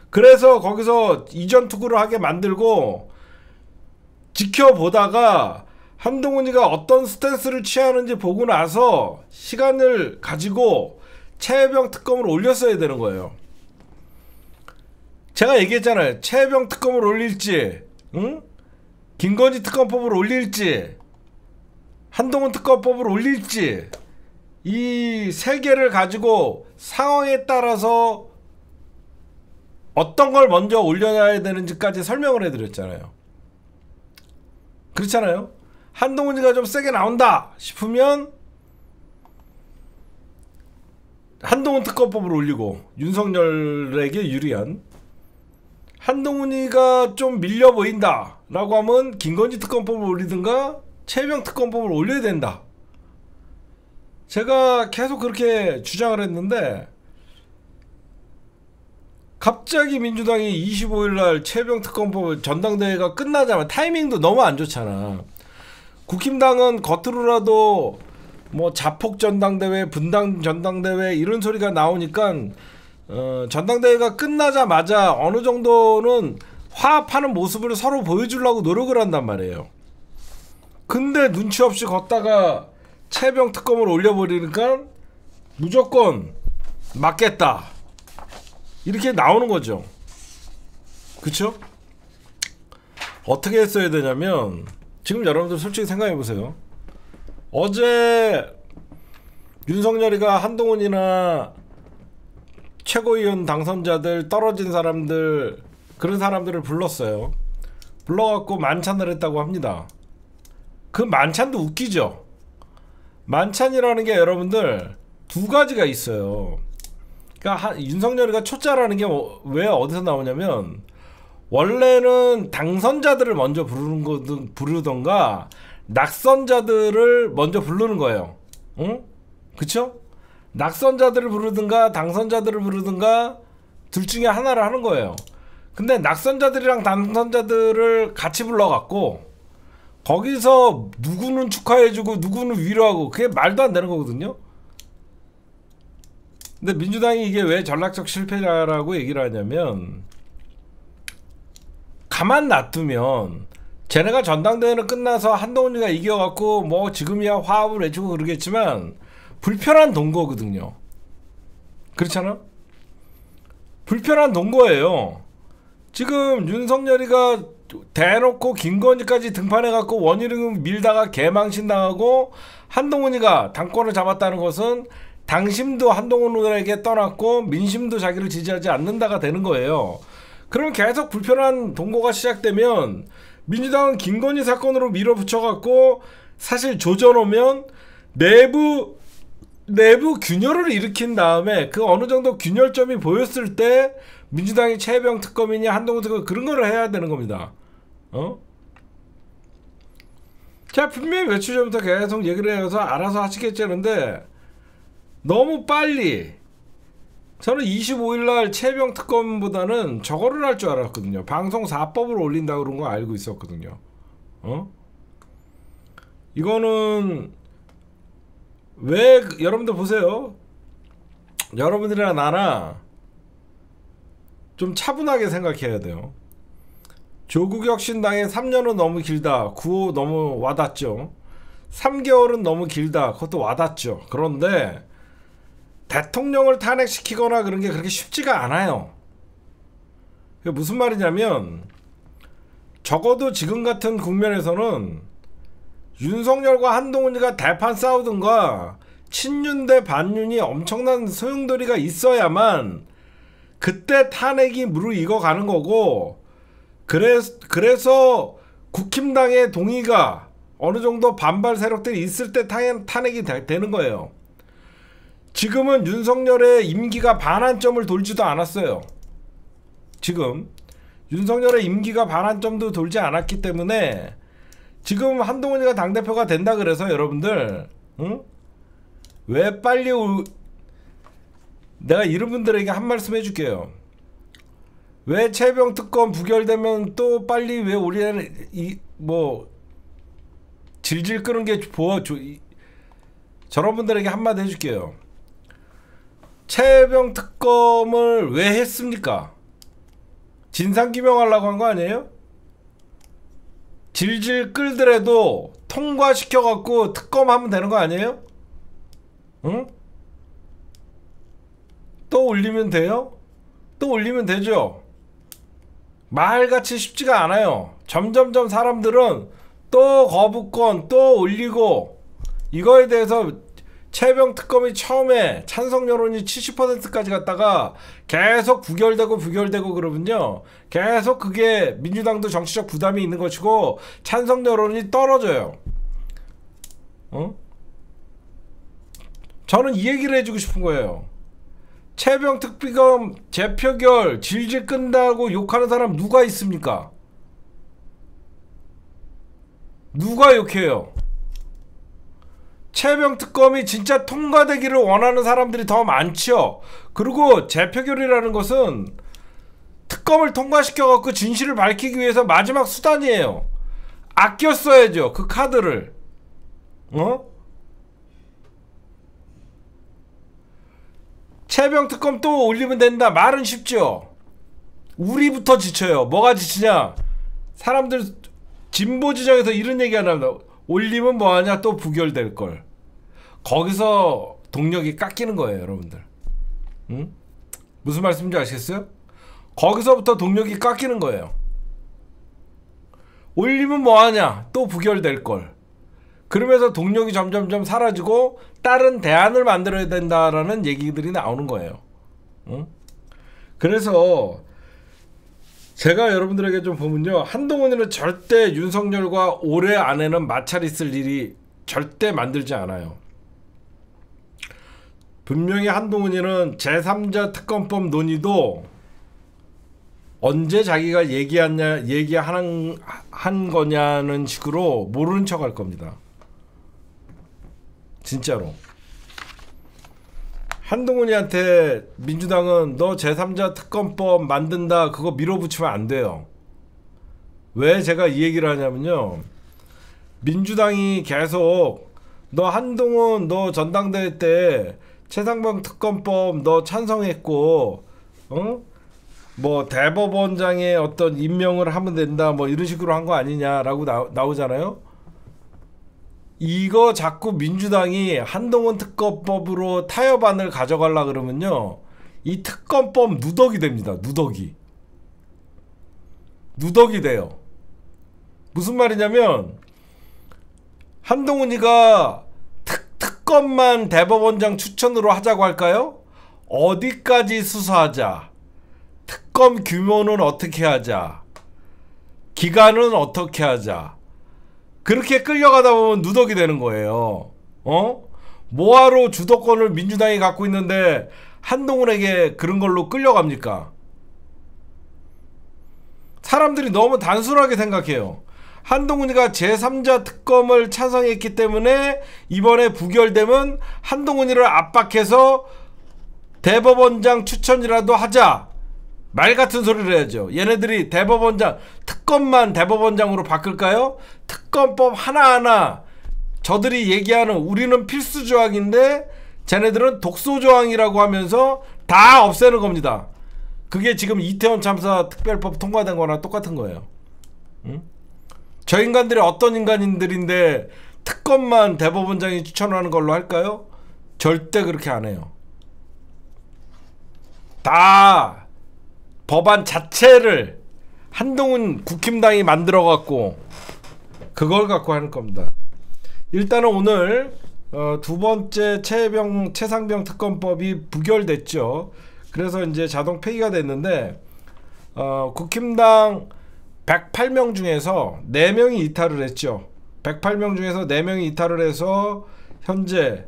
그래서 거기서 이전 투구를 하게 만들고 지켜보다가 한동훈이가 어떤 스탠스를 취하는지 보고 나서 시간을 가지고 최혜병 특검을 올렸어야 되는 거예요. 제가 얘기했잖아요. 최혜병 특검을 올릴지, 응? 김건희 특검법을 올릴지, 한동훈 특검법을 올릴지, 이 세 개를 가지고 상황에 따라서 어떤 걸 먼저 올려야 되는지까지 설명을 해드렸잖아요. 그렇잖아요. 한동훈이가 좀 세게 나온다 싶으면 한동훈 특검법을 올리고 윤석열에게 유리한, 한동훈이가 좀 밀려 보인다 라고 하면 김건희 특검법을 올리든가 최혜병 특검법을 올려야 된다. 제가 계속 그렇게 주장을 했는데 갑자기 민주당이 25일날 최혜병 특검법 전당대회가 끝나자마자, 타이밍도 너무 안 좋잖아. 국힘당은 겉으로라도 뭐 자폭 전당대회, 분당 전당대회 이런 소리가 나오니까 전당대회가 끝나자마자 어느 정도는 화합하는 모습을 서로 보여주려고 노력을 한단 말이에요. 근데 눈치 없이 걷다가 최혜병 특검을 올려버리니까 무조건 맞겠다 이렇게 나오는 거죠. 그쵸? 어떻게 했어야 되냐면, 지금 여러분들 솔직히 생각해 보세요. 어제 윤석열이가 한동훈이나 최고위원 당선자들, 떨어진 사람들, 그런 사람들을 불렀어요. 불러갖고 만찬을 했다고 합니다. 그 만찬도 웃기죠. 만찬이라는 게 여러분들 두 가지가 있어요. 그러니까 윤석열이가 초짜라는 게 왜 어디서 나오냐면, 원래는 당선자들을 먼저 부르던가 낙선자들을 먼저 부르는 거예요. 응? 그쵸? 낙선자들을 부르든가 당선자들을 부르든가 둘 중에 하나를 하는 거예요. 근데 낙선자들이랑 당선자들을 같이 불러갖고 거기서 누구는 축하해주고 누구는 위로하고, 그게 말도 안 되는 거거든요. 근데 민주당이 이게 왜 전략적 실패라고 얘기를 하냐면, 가만 놔두면 쟤네가 전당대회는 끝나서 한동훈이가 이겨갖고 뭐 지금이야 화합을 해주고 그러겠지만 불편한 동거거든요. 그렇잖아? 불편한 동거예요. 지금 윤석열이가 대놓고 김건희까지 등판해갖고 원희룡 밀다가 개망신 당하고 한동훈이가 당권을 잡았다는 것은 당심도 한동훈에게 떠났고 민심도 자기를 지지하지 않는다가 되는 거예요. 그럼 계속 불편한 동거가 시작되면 민주당은 김건희 사건으로 밀어붙여갖고 사실 조져놓으면 내부 균열을 일으킨 다음에 그 어느 정도 균열점이 보였을 때 민주당이 최혜병 특검이냐 한동훈 특검 그런 거를 해야 되는 겁니다. 제가 분명히 며칠 전부터 계속 얘기를 해서 알아서 하시겠지 하는데, 너무 빨리, 저는 25일날 최혜병 특검보다는 저거를 할 줄 알았거든요. 방송 4법을 올린다고 그런 거 알고 있었거든요. 이거는 왜 여러분들 보세요. 여러분들이나 나나 좀 차분하게 생각해야 돼요. 조국 혁신당의 3년은 너무 길다. 9호 너무 와닿죠. 3개월은 너무 길다. 그것도 와닿죠. 그런데 대통령을 탄핵시키거나 그런 게 그렇게 쉽지가 않아요. 그게 무슨 말이냐면, 적어도 지금 같은 국면에서는 윤석열과 한동훈이가 대판 싸우든가 친윤 대 반윤이 엄청난 소용돌이가 있어야만 그때 탄핵이 무르익어 가는 거고, 그래서 국힘당의 동의가 어느 정도 반발 세력들이 있을 때 탄핵이 되는 거예요. 지금은 윤석열의 임기가 반환점을 돌지도 않았어요. 지금 윤석열의 임기가 반환점도 돌지 않았기 때문에 지금 한동훈이가 당대표가 된다 그래서 여러분들, 왜 빨리 내가 이런 분들에게 한 말씀 해줄게요. 왜 최혜병 특검 부결되면 또 빨리 왜 뭐 질질 끄는 게 저러분들에게 한마디 해줄게요. 최혜병 특검을 왜 했습니까? 진상규명하려고 한 거 아니에요? 질질 끌더라도 통과시켜갖고 특검하면 되는 거 아니에요? 응? 또 올리면 돼요? 또 올리면 되죠. 말같이 쉽지가 않아요. 점점점 사람들은 또 거부권 또 올리고, 이거에 대해서 최혜병 특검이 처음에 찬성 여론이 70%까지 갔다가 계속 부결되고 그러면요, 계속 그게 민주당도 정치적 부담이 있는 것이고 찬성 여론이 떨어져요. 저는 이 얘기를 해주고 싶은 거예요. 최혜병 특검 재표결 질질 끈다고 욕하는 사람 누가 있습니까? 누가 욕해요? 최혜병 특검이 진짜 통과되기를 원하는 사람들이 더 많죠. 그리고 재표결이라는 것은 특검을 통과시켜갖고 진실을 밝히기 위해서 마지막 수단이에요. 아껴 써야죠, 그 카드를. 최혜병 특검 또 올리면 된다, 말은 쉽죠. 우리부터 지쳐요. 뭐가 지치냐? 사람들 진보 지정에서 이런 얘기 안 합니다. 올리면 뭐하냐? 또 부결될걸. 거기서 동력이 깎이는 거예요, 여러분들. 응? 무슨 말씀인지 아시겠어요? 거기서부터 동력이 깎이는 거예요. 올리면 뭐하냐? 또 부결될걸. 그러면서 동력이 점점점 사라지고 다른 대안을 만들어야 된다라는 얘기들이 나오는 거예요. 응? 그래서 제가 여러분들에게 좀 보면요, 한동훈이는 절대 윤석열과 올해 안에는 마찰이 있을 일이 절대 만들지 않아요. 분명히 한동훈이는 제3자 특검법 논의도 언제 자기가 얘기한 거냐는 식으로 모르는 척 할 겁니다. 진짜로. 한동훈이한테 민주당은 너 제3자 특검법 만든다 그거 밀어붙이면 안 돼요. 왜 제가 이 얘기를 하냐면요, 민주당이 계속 너 한동훈 너 전당대회 때 최상병 특검법 너 찬성했고 뭐 대법원장의 어떤 임명을 하면 된다 뭐 이런 식으로 한 거 아니냐라고 나오잖아요. 이거 자꾸 민주당이 한동훈 특검법으로 타협안을 가져가려 그러면요, 이 특검법 누더기 됩니다. 누더기 돼요. 무슨 말이냐면, 한동훈이가 특검만 대법원장 추천으로 하자고 할까요? 어디까지 수사하자, 특검 규모는 어떻게 하자, 기간은 어떻게 하자, 그렇게 끌려가다 보면 누더기 되는 거예요. 뭐하러 주도권을 민주당이 갖고 있는데 한동훈에게 그런 걸로 끌려갑니까? 사람들이 너무 단순하게 생각해요. 한동훈이가 제3자 특검을 찬성했기 때문에 이번에 부결되면 한동훈이를 압박해서 대법원장 추천이라도 하자, 말 같은 소리를 해야죠. 얘네들이 대법원장, 특검만 대법원장으로 바꿀까요? 특검법 하나하나 저들이 얘기하는 우리는 필수 조항인데 쟤네들은 독소 조항이라고 하면서 다 없애는 겁니다. 그게 지금 이태원 참사 특별법 통과된 거나 똑같은 거예요. 응? 저 인간들이 어떤 인간들인데 특검만 대법원장이 추천하는 걸로 할까요? 절대 그렇게 안 해요. 다 법안 자체를 한동훈 국힘당이 만들어갖고 그걸 갖고 하는 겁니다. 일단은 오늘 두 번째 최상병 특검법이 부결됐죠. 그래서 이제 자동 폐기가 됐는데 국힘당 108명 중에서 4명이 이탈을 했죠. 108명 중에서 4명이 이탈을 해서 현재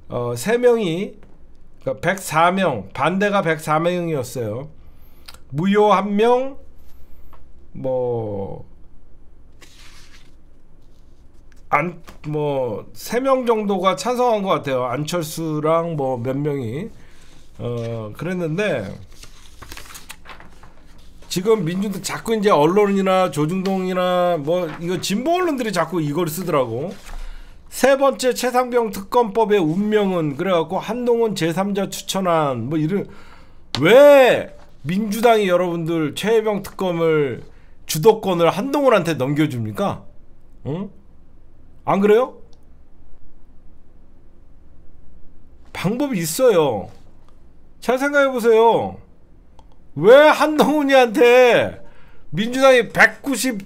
3명이, 그러니까 104명, 반대가 104명이었어요. 무효 1명, 뭐 3명 정도가 찬성한 것 같아요. 안철수랑 뭐 몇 명이 그랬는데, 지금 민주당 자꾸 이제 언론이나 조중동이나 뭐 이거 진보 언론들이 자꾸 이걸 쓰더라고. 세 번째 최상병 특검법의 운명은 그래갖고 한동훈 제3자 추천안 뭐 이런. 왜 민주당이 여러분들 최혜병 특검을 주도권을 한동훈한테 넘겨줍니까? 응? 안 그래요? 방법이 있어요. 잘 생각해보세요. 왜 한동훈이한테 민주당이 190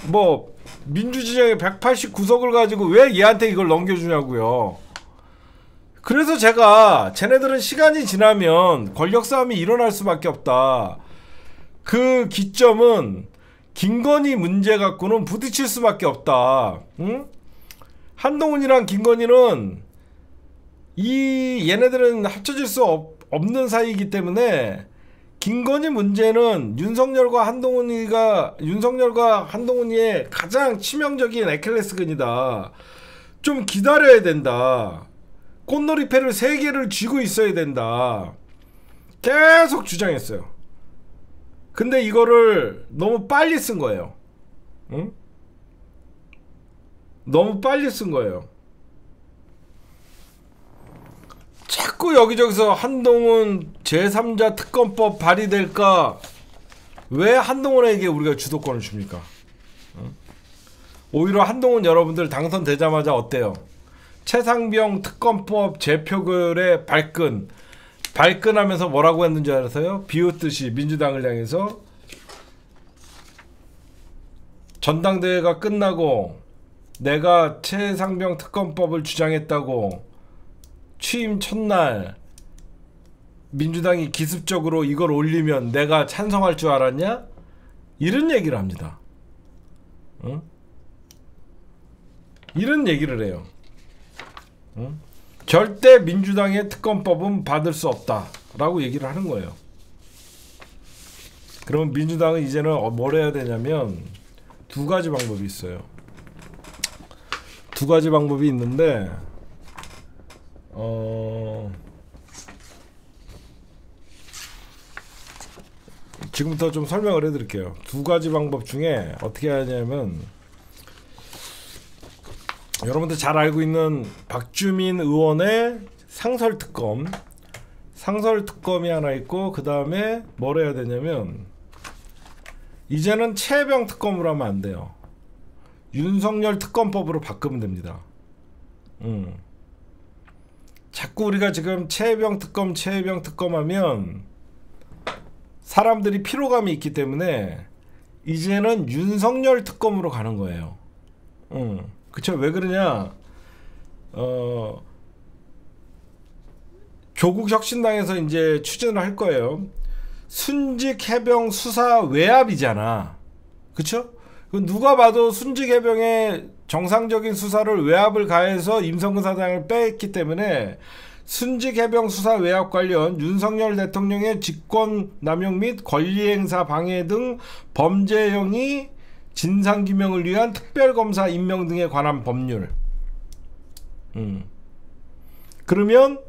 뭐 민주진영에 189석을 가지고 왜 얘한테 이걸 넘겨주냐고요. 그래서 제가 쟤네들은 시간이 지나면 권력 싸움이 일어날 수밖에 없다. 그 기점은 김건희 문제 갖고는 부딪힐 수밖에 없다. 응? 한동훈이랑 김건희는 얘네들은 합쳐질 수 없는 사이이기 때문에 김건희 문제는 윤석열과 한동훈이의 가장 치명적인 애킬레스건이다. 좀 기다려야 된다. 꽃놀이패를 3개를 쥐고 있어야 된다. 계속 주장했어요. 근데 이거를 너무 빨리 쓴 거예요. 응? 너무 빨리 쓴 거예요. 자꾸 여기저기서 한동훈 제3자 특검법 발의될까? 왜 한동훈에게 우리가 주도권을 줍니까? 응? 오히려 한동훈 여러분들 당선되자마자 어때요? 최상병 특검법 재표결에 발끈하면서 뭐라고 했는지 알아서요? 비웃듯이 민주당을 향해서 전당대회가 끝나고 내가 최상병 특검법을 주장했다고 취임 첫날 민주당이 기습적으로 이걸 올리면 내가 찬성할 줄 알았냐? 이런 얘기를 합니다. 응? 이런 얘기를 해요. 응? 절대 민주당의 특검법은 받을 수 없다 라고 얘기를 하는 거예요. 그러면 민주당은 이제는 뭘 해야 되냐면 2가지 방법이 있어요. 2가지 방법이 있는데 지금부터 좀 설명을 해드릴게요. 2가지 방법 중에 어떻게 하냐면 여러분들 잘 알고 있는 박주민 의원의 상설특검이 하나 있고 그 다음에 뭘 해야 되냐면 이제는 최혜병 특검으로 하면 안 돼요. 윤석열 특검법으로 바꾸면 됩니다. 자꾸 우리가 지금 최혜병 특검 하면 사람들이 피로감이 있기 때문에 이제는 윤석열 특검으로 가는 거예요. 그쵸? 왜 그러냐? 조국혁신당에서 이제 추진을 할 거예요. 순직 해병 수사 외압이잖아. 그쵸? 누가 봐도 순직 해병의 정상적인 수사를 외압을 가해서 임성근 사장을 뺐기 때문에 순직 해병 수사 외압 관련 윤석열 대통령의 직권남용 및 권리행사 방해 등 범죄 행위 진상규명을 위한 특별검사 임명 등에 관한 법률. 그러면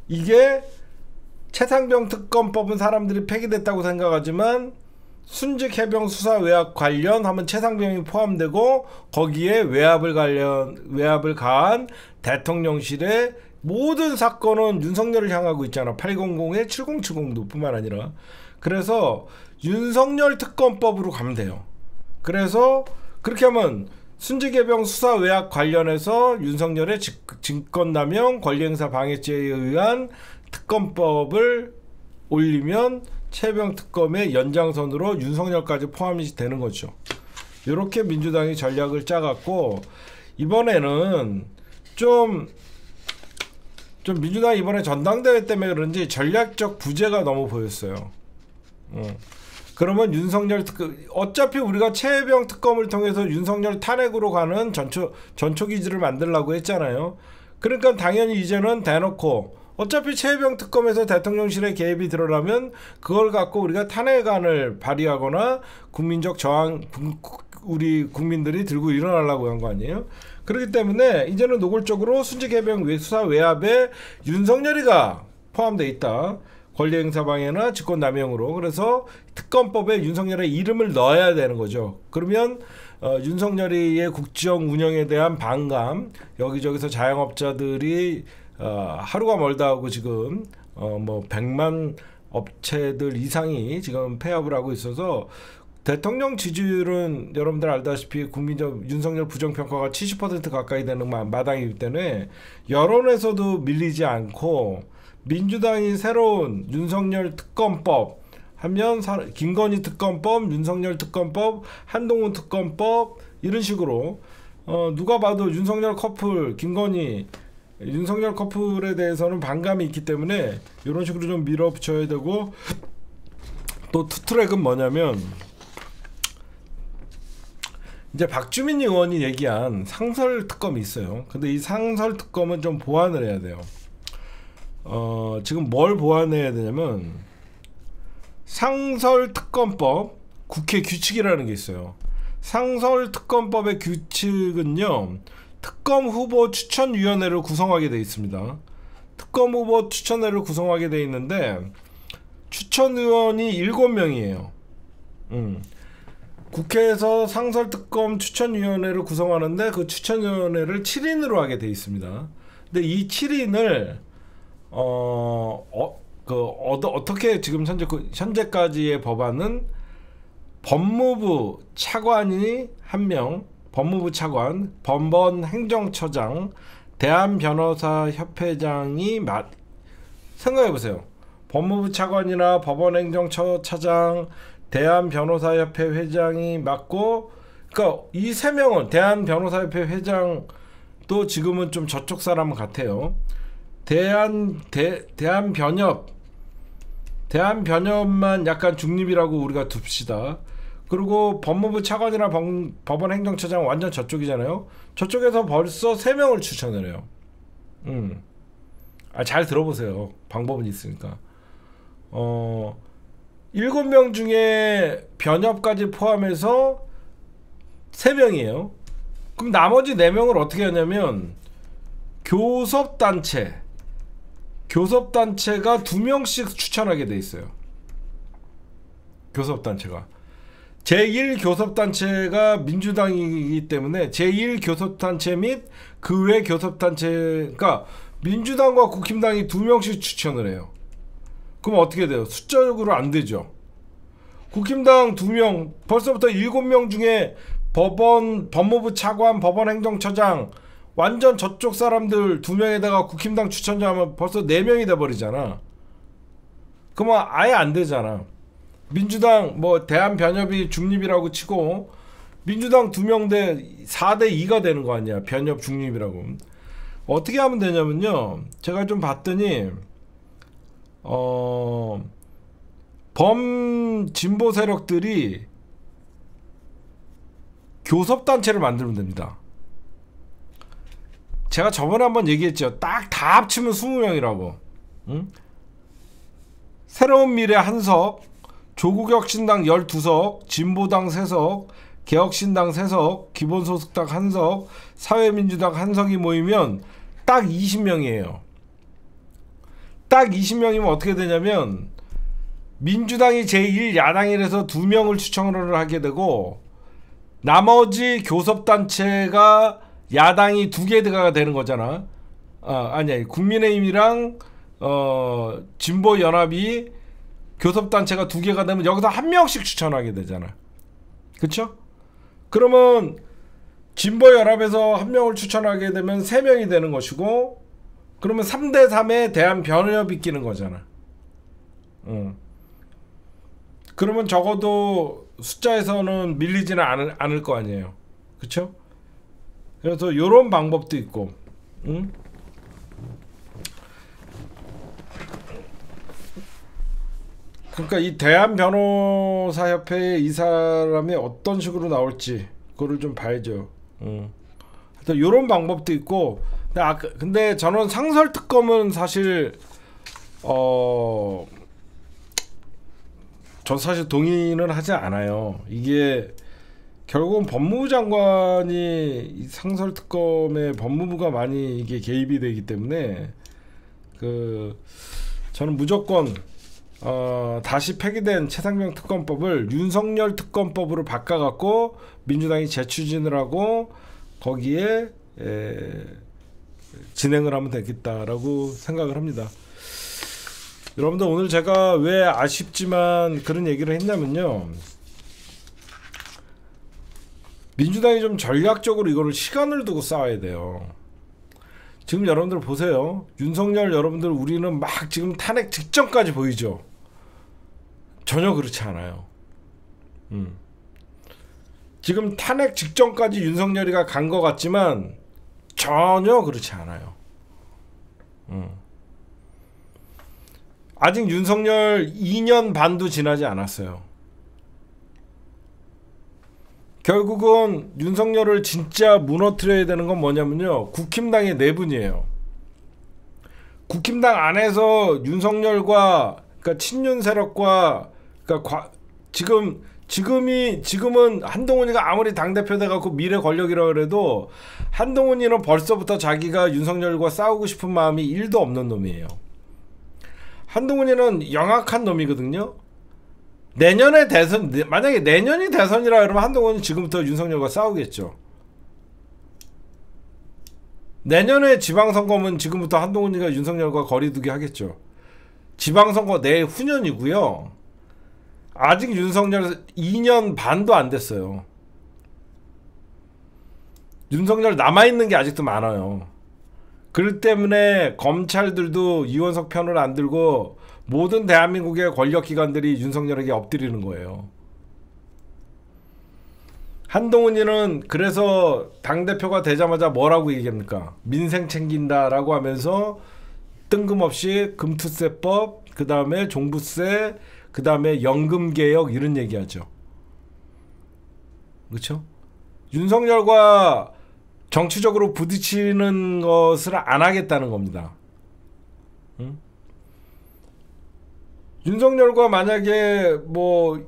이게 최상병 특검법은 사람들이 폐기됐다고 생각하지만 순직 해병 수사 외압 관련 하면 최상병이 포함되고 거기에 외압을 가한 대통령실의 모든 사건은 윤석열을 향하고 있잖아. 800에 7070도 뿐만 아니라. 그래서 윤석열 특검법으로 가면 돼요. 그래서 그렇게 하면 순직해병 수사 외압 관련해서 윤석열의 직권남용 권리행사 방해죄에 의한 특검법을 올리면 최혜병 특검의 연장선으로 윤석열까지 포함이 되는 거죠. 이렇게 민주당이 전략을 짜갖고 이번에는 좀 민주당이 이번에 전당대회 때문에 그런지 전략적 부재가 너무 보였어요. 그러면 윤석열 어차피 우리가 최혜병 특검을 통해서 윤석열 탄핵으로 가는 전초기지를 만들려고 했잖아요. 그러니까 당연히 이제는 대놓고 어차피 최혜병 특검에서 대통령실의 개입이 드러나면 그걸 갖고 우리가 탄핵안을 발의하거나 국민적 저항 우리 국민들이 들고 일어나려고 한 거 아니에요? 그렇기 때문에 이제는 노골적으로 순직해병 수사 외압에 윤석열이가 포함되어 있다. 권리행사방해나 직권남용으로. 그래서 특검법에 윤석열의 이름을 넣어야 되는 거죠. 그러면 윤석열이의 국정 운영에 대한 반감, 여기저기서 자영업자들이 하루가 멀다 하고 지금 뭐 100만 업체들 이상이 지금 폐업을 하고 있어서 대통령 지지율은 여러분들 알다시피 국민적 윤석열 부정평가가 70% 가까이 되는 마당이기 때문에 여론에서도 밀리지 않고, 민주당이 새로운 윤석열 특검법 하면 김건희 특검법, 윤석열 특검법, 한동훈 특검법 이런 식으로 누가 봐도 윤석열 커플, 김건희 윤석열 커플에 대해서는 반감이 있기 때문에 이런 식으로 좀 밀어붙여야 되고, 또 투트랙은 뭐냐면 이제 박주민 의원이 얘기한 상설 특검이 있어요. 근데 이 상설 특검은 좀 보완을 해야 돼요. 지금 뭘 보완해야 되냐면 상설 특검법 국회 규칙이라는 게 있어요. 상설 특검법의 규칙은요, 특검 후보 추천위원회를 구성하게 되어 있습니다. 특검 후보 추천회를 구성하게 되어 있는데 추천위원이 7명이에요. 국회에서 상설특검 추천위원회를 구성하는데 그 추천위원회를 7인으로 하게 되어 있습니다. 근데 이 7인을 어떻게 지금 현재까지의 법안은 법무부 차관이 1명, 법무부 차관, 법원 행정처장, 대한변호사협회장이 생각해보세요. 법무부 차관이나 법원 행정처장, 대한변호사협회 회장이 맡고, 그러니까 이 3명은 대한변호사협회 회장도 지금은 좀 저쪽 사람 같아요. 대한변협만 약간 중립이라고 우리가 둡시다. 그리고 법무부 차관이나 법원 행정처장 완전 저쪽이잖아요. 저쪽에서 벌써 3명을 추천을 해요. 잘 들어보세요. 방법은 있으니까. 7명 중에 변협까지 포함해서 3명이에요. 그럼 나머지 4명을 어떻게 하냐면 교섭단체가 2명씩 추천하게 돼 있어요. 교섭단체가 제1교섭단체가 민주당이기 때문에 제1교섭단체 및 그 외 교섭단체가 민주당과 국힘당이 2명씩 추천을 해요. 그럼 어떻게 돼요? 숫자적으로 안 되죠. 국힘당 2명, 벌써부터 7명 중에 법무부 차관, 법원 행정처장 완전 저쪽 사람들 2명에다가 국힘당 추천자 하면 벌써 4명이 돼버리잖아. 그러면 아예 안 되잖아. 민주당 대한변협이 중립이라고 치고 민주당 2명 대 4대 2가 되는 거 아니야. 변협 중립이라고. 어떻게 하면 되냐면요, 제가 좀 봤더니 범진보 세력들이 교섭단체를 만들면 됩니다. 제가 저번에 한번 얘기했죠. 딱 다 합치면 20명이라고. 응? 새로운 미래 1석, 조국혁신당 12석, 진보당 3석, 개혁신당 3석, 기본소득당 1석, 사회민주당 1석이 모이면 딱 20명이에요. 딱 20명이면 어떻게 되냐면 민주당이 제1야당이라서 2명을 추천을 하게 되고, 나머지 교섭단체가 야당이 2개가 되는 거잖아. 아니야, 국민의힘이랑 진보연합이 교섭단체가 2개가 되면 여기서 1명씩 추천하게 되잖아. 그쵸? 그러면 진보연합에서 1명을 추천하게 되면 3명이 되는 것이고, 그러면 3대 3에 대한변협이 끼는 거잖아. 그러면 적어도 숫자에서는 밀리지는 않을 거 아니에요. 그쵸? 그래서 요런 방법도 있고. 그러니까 이 대한변호사협회에 이 사람이 어떤 식으로 나올지 그거를 좀 봐야죠. 하여튼 요런 방법도 있고. 근데 저는 상설특검은 사실 전 사실 동의는 하지 않아요. 이게 결국은 법무부 장관이 이 상설특검에 법무부가 많이 이게 개입이 되기 때문에 저는 무조건 다시 폐기된 최상병 특검법을 윤석열 특검법으로 바꿔갖고 민주당이 재추진을 하고 거기에 진행을 하면 되겠다라고 생각을 합니다. 여러분들 오늘 제가 왜 아쉽지만 그런 얘기를 했냐면요, 민주당이 좀 전략적으로 이거를 시간을 두고 싸워야 돼요. 지금 여러분들 보세요. 윤석열 여러분들 우리는 막 지금 탄핵 직전까지 보이죠. 전혀 그렇지 않아요. 지금 탄핵 직전까지 윤석열이가 간 것 같지만 전혀 그렇지 않아요. 아직 윤석열 2년 반도 지나지 않았어요. 결국은 윤석열을 진짜 무너뜨려야 되는 건 뭐냐면요, 국힘당의 내분이에요. 국힘당 안에서 윤석열과, 그러니까 친윤 세력과, 그러니까 지금은 한동훈이가 아무리 당대표 돼갖고 미래 권력이라고 그래도 한동훈이는 벌써부터 자기가 윤석열과 싸우고 싶은 마음이 1도 없는 놈이에요. 한동훈이는 영악한 놈이거든요. 내년에 대선, 만약에 내년이 대선이라 그러면 한동훈이 지금부터 윤석열과 싸우겠죠. 내년에 지방선거면 지금부터 한동훈이가 윤석열과 거리두기 하겠죠. 지방선거 내후년이고요. 아직 윤석열 2년 반도 안 됐어요. 윤석열 남아있는 게 아직도 많아요. 그렇기 때문에 검찰들도 이원석 편을 안 들고 모든 대한민국의 권력기관들이 윤석열에게 엎드리는 거예요. 한동훈이는 그래서 당대표가 되자마자 뭐라고 얘기합니까? 민생 챙긴다라고 하면서 뜬금없이 금투세법, 그 다음에 종부세, 그 다음에 연금개혁 이런 얘기하죠. 그렇죠? 윤석열과 정치적으로 부딪히는 것을 안 하겠다는 겁니다. 응? 윤석열과 만약에 뭐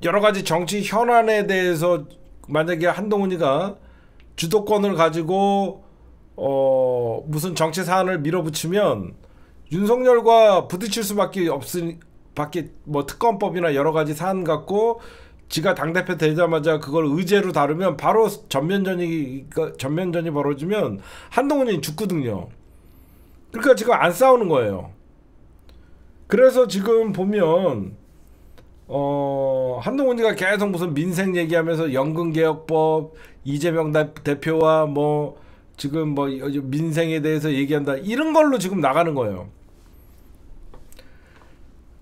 여러가지 정치 현안에 대해서 만약에 한동훈이가 주도권을 가지고 무슨 정치 사안을 밀어붙이면 윤석열과 부딪힐 수밖에 없으니, 뭐 특검법이나 여러가지 사안 갖고 지가 당대표 되자마자 그걸 의제로 다루면 바로 전면전이 벌어지면 한동훈이 죽거든요. 그러니까 지금 안 싸우는 거예요. 그래서 지금 보면 한동훈이가 계속 무슨 민생 얘기하면서 연금개혁법, 이재명 대표와 뭐 지금 뭐 민생에 대해서 얘기한다, 이런 걸로 지금 나가는 거예요.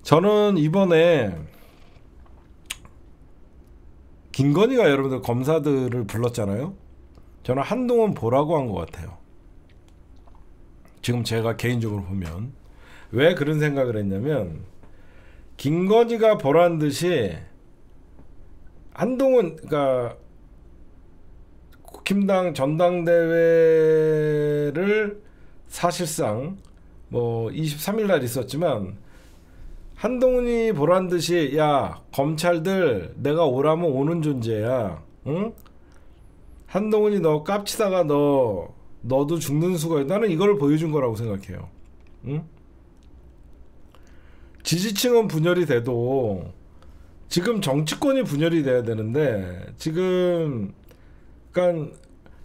저는 이번에 김건희가 여러분들 검사들을 불렀잖아요. 저는 한동훈 보라고 한 것 같아요. 지금 제가 개인적으로 보면 왜 그런 생각을 했냐면, 김건희가 보란 듯이 한동훈, 그러니까 국힘당 전당대회를 사실상 뭐 23일 날 있었지만 한동훈이 보란 듯이, 야 검찰들 내가 오라면 오는 존재야, 응? 한동훈이 너 깝치다가 너도 죽는 수가 있다. 나는 이걸 보여준 거라고 생각해요. 응? 지지층은 분열이 돼도 지금 정치권이 분열이 돼야 되는데, 지금 그러니까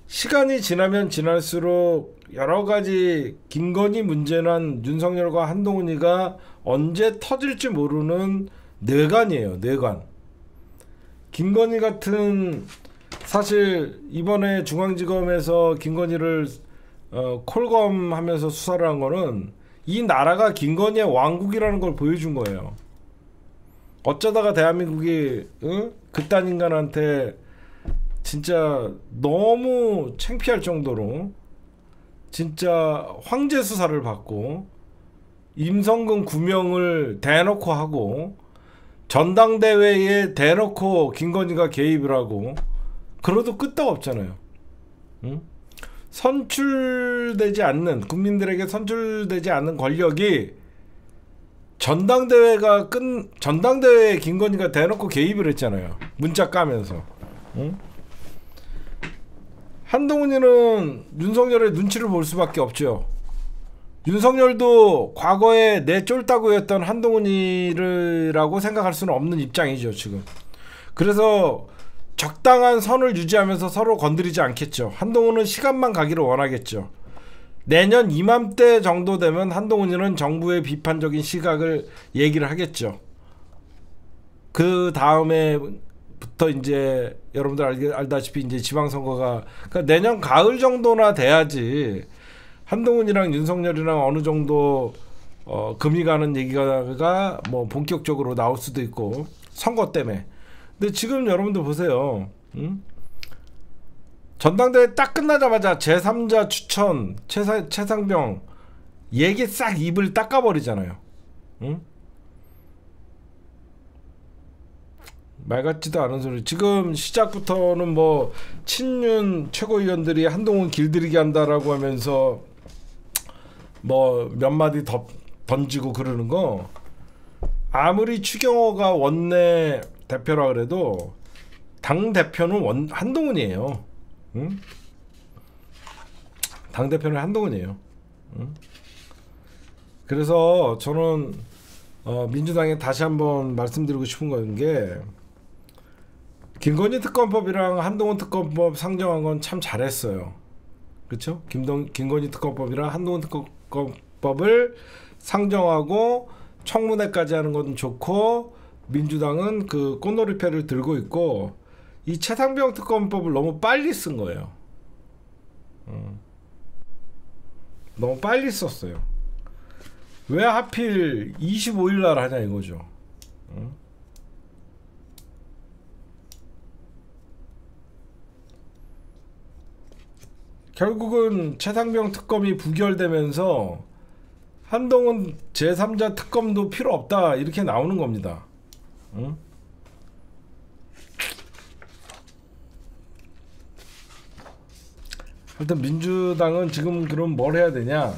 시간이 지나면 지날수록 여러 가지 김건희 문제는 윤석열과 한동훈이가 언제 터질지 모르는 뇌관이에요. 뇌관. 김건희 같은, 사실 이번에 중앙지검에서 김건희를 콜검하면서 수사를 한 거는 이 나라가 김건희의 왕국이라는 걸 보여준 거예요. 어쩌다가 대한민국이 그딴 인간한테 진짜 너무 창피할 정도로 진짜 황제 수사를 받고 임성근 구명을 대놓고 하고 전당대회에 대놓고 김건희가 개입을 하고, 그래도 끄떡없잖아요. 응? 선출되지 않는, 국민들에게 선출되지 않는 권력이 전당대회에 김건희가 대놓고 개입을 했잖아요. 문자 까면서. 응? 한동훈이는 윤석열의 눈치를 볼 수밖에 없죠. 윤석열도 과거에 내 쫄따구였던 한동훈이라고 생각할 수는 없는 입장이죠 지금. 그래서 적당한 선을 유지하면서 서로 건드리지 않겠죠. 한동훈은 시간만 가기를 원하겠죠. 내년 이맘때 정도 되면 한동훈이는 정부의 비판적인 시각을 얘기를 하겠죠. 그 다음에부터 이제 여러분들 알다시피 이제 지방선거가, 그러니까 내년 가을 정도나 돼야지 한동훈이랑 윤석열이랑 어느 정도 금이 가는 얘기가 뭐 본격적으로 나올 수도 있고, 선거 때문에. 근데 지금 여러분들 보세요. 전당대회 딱 끝나자마자 제3자 추천 최상병 얘기 싹 입을 닦아버리잖아요. 말 같지도 않은 소리. 지금 시작부터는 뭐 친윤 최고위원들이 한동훈 길들이기 한다라고 하면서 뭐 몇 마디 더 던지고 그러는 거, 아무리 추경호가 원내 대표라 그래도 당 대표는 한동훈이에요. 응? 당 대표는 한동훈이에요. 응? 그래서 저는 민주당에 다시 한번 말씀드리고 싶은 건 게, 김건희 특검법이랑 한동훈 특검법 상정한 건 참 잘했어요. 그렇죠? 김건희 특검법이랑 한동훈 특검법을 상정하고 청문회까지 하는 건 좋고, 민주당은 그 꽃놀이패를 들고 있고, 이 최상병 특검법을 너무 빨리 쓴 거예요. 너무 빨리 썼어요. 왜 하필 25일 날 하냐 이거죠. 결국은 최상병 특검이 부결되면서 한동훈 제3자 특검도 필요 없다 이렇게 나오는 겁니다. 일단 민주당은 지금 그럼 뭘 해야 되냐?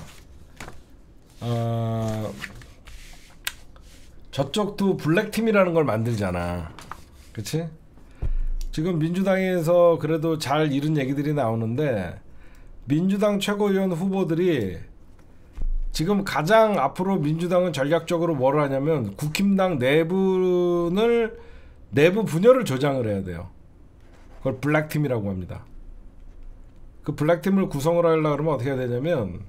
저쪽도 블랙팀이라는 걸 만들잖아. 그치? 지금 민주당에서 그래도 잘 이런 얘기들이 나오는데, 민주당 최고위원 후보들이 지금 가장 앞으로 민주당은 전략적으로 뭘 하냐면, 국힘당 내부 분열을 조장을 해야 돼요. 그걸 블랙팀이라고 합니다. 그 블랙팀을 구성을 하려고 그러면 어떻게 해야 되냐면,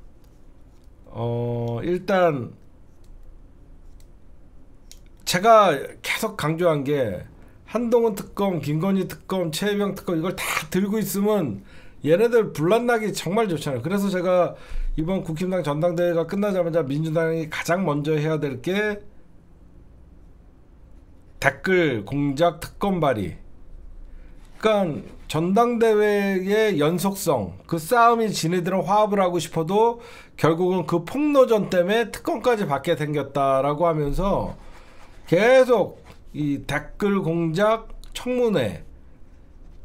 일단 제가 계속 강조한 게, 한동훈 특검, 김건희 특검, 최혜병 특검 이걸 다 들고 있으면 얘네들 불난나기 정말 좋잖아요. 그래서 제가 이번 국힘당 전당대회가 끝나자마자 민주당이 가장 먼저 해야 될 게 댓글 공작 특검 발의. 그러니까 전당대회의 연속성, 그 싸움이 지네들은 화합을 하고 싶어도 결국은 그 폭로전 때문에 특검까지 받게 생겼다라고 하면서 계속 이 댓글 공작 청문회,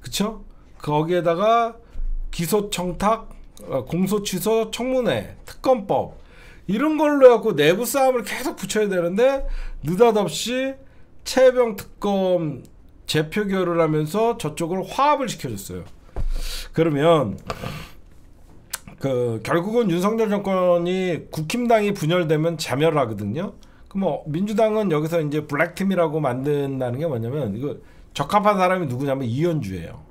그쵸? 거기에다가 기소 청탁, 공소 취소 청문회, 특검법 이런 걸로 해갖고 내부 싸움을 계속 붙여야 되는데, 느닷없이 최혜병 특검 재표결을 하면서 저쪽을 화합을 시켜줬어요. 그러면 결국은 윤석열 정권이 국힘당이 분열되면 자멸하거든요. 그럼 민주당은 여기서 이제 블랙팀이라고 만든다는 게 뭐냐면, 이거 적합한 사람이 누구냐면 이현주예요.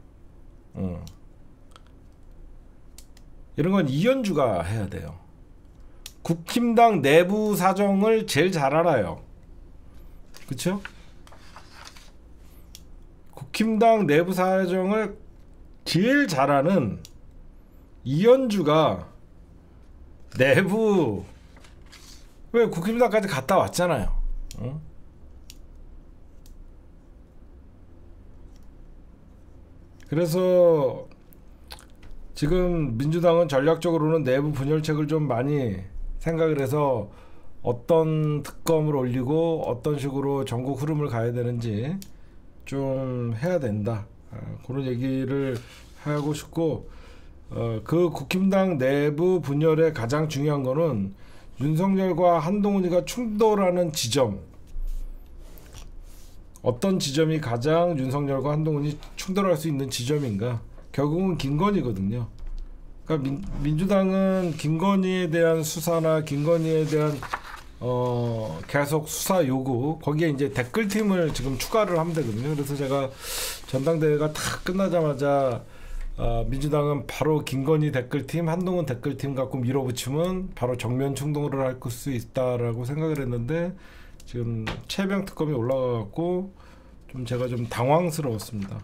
이런 건 이현주가 해야 돼요. 국힘당 내부 사정을 제일 잘 알아요. 그쵸? 국힘당 내부 사정을 제일 잘하는 이현주가 내부, 왜 국힘당까지 갔다 왔잖아요. 그래서 지금 민주당은 전략적으로는 내부 분열책을 좀 많이 생각을 해서 어떤 특검을 올리고 어떤 식으로 전국 흐름을 가야 되는지 좀 해야 된다. 그런 얘기를 하고 싶고, 그 국힘당 내부 분열의 가장 중요한 거는 윤석열과 한동훈이가 충돌하는 지점, 어떤 지점이 가장 윤석열과 한동훈이 충돌할 수 있는 지점인가? 결국은 김건희거든요. 그러니까 민주당은 김건희에 대한 수사나 김건희에 대한 계속 수사 요구, 거기에 이제 댓글팀을 지금 추가를 하면 되거든요. 그래서 제가 전당대회가 다 끝나자마자 민주당은 바로 김건희 댓글팀, 한동훈 댓글팀 갖고 밀어붙이면 바로 정면 충돌을 할 수 있다라고 생각을 했는데, 지금 최병 특검이 올라가갖고 좀 제가 좀 당황스러웠습니다.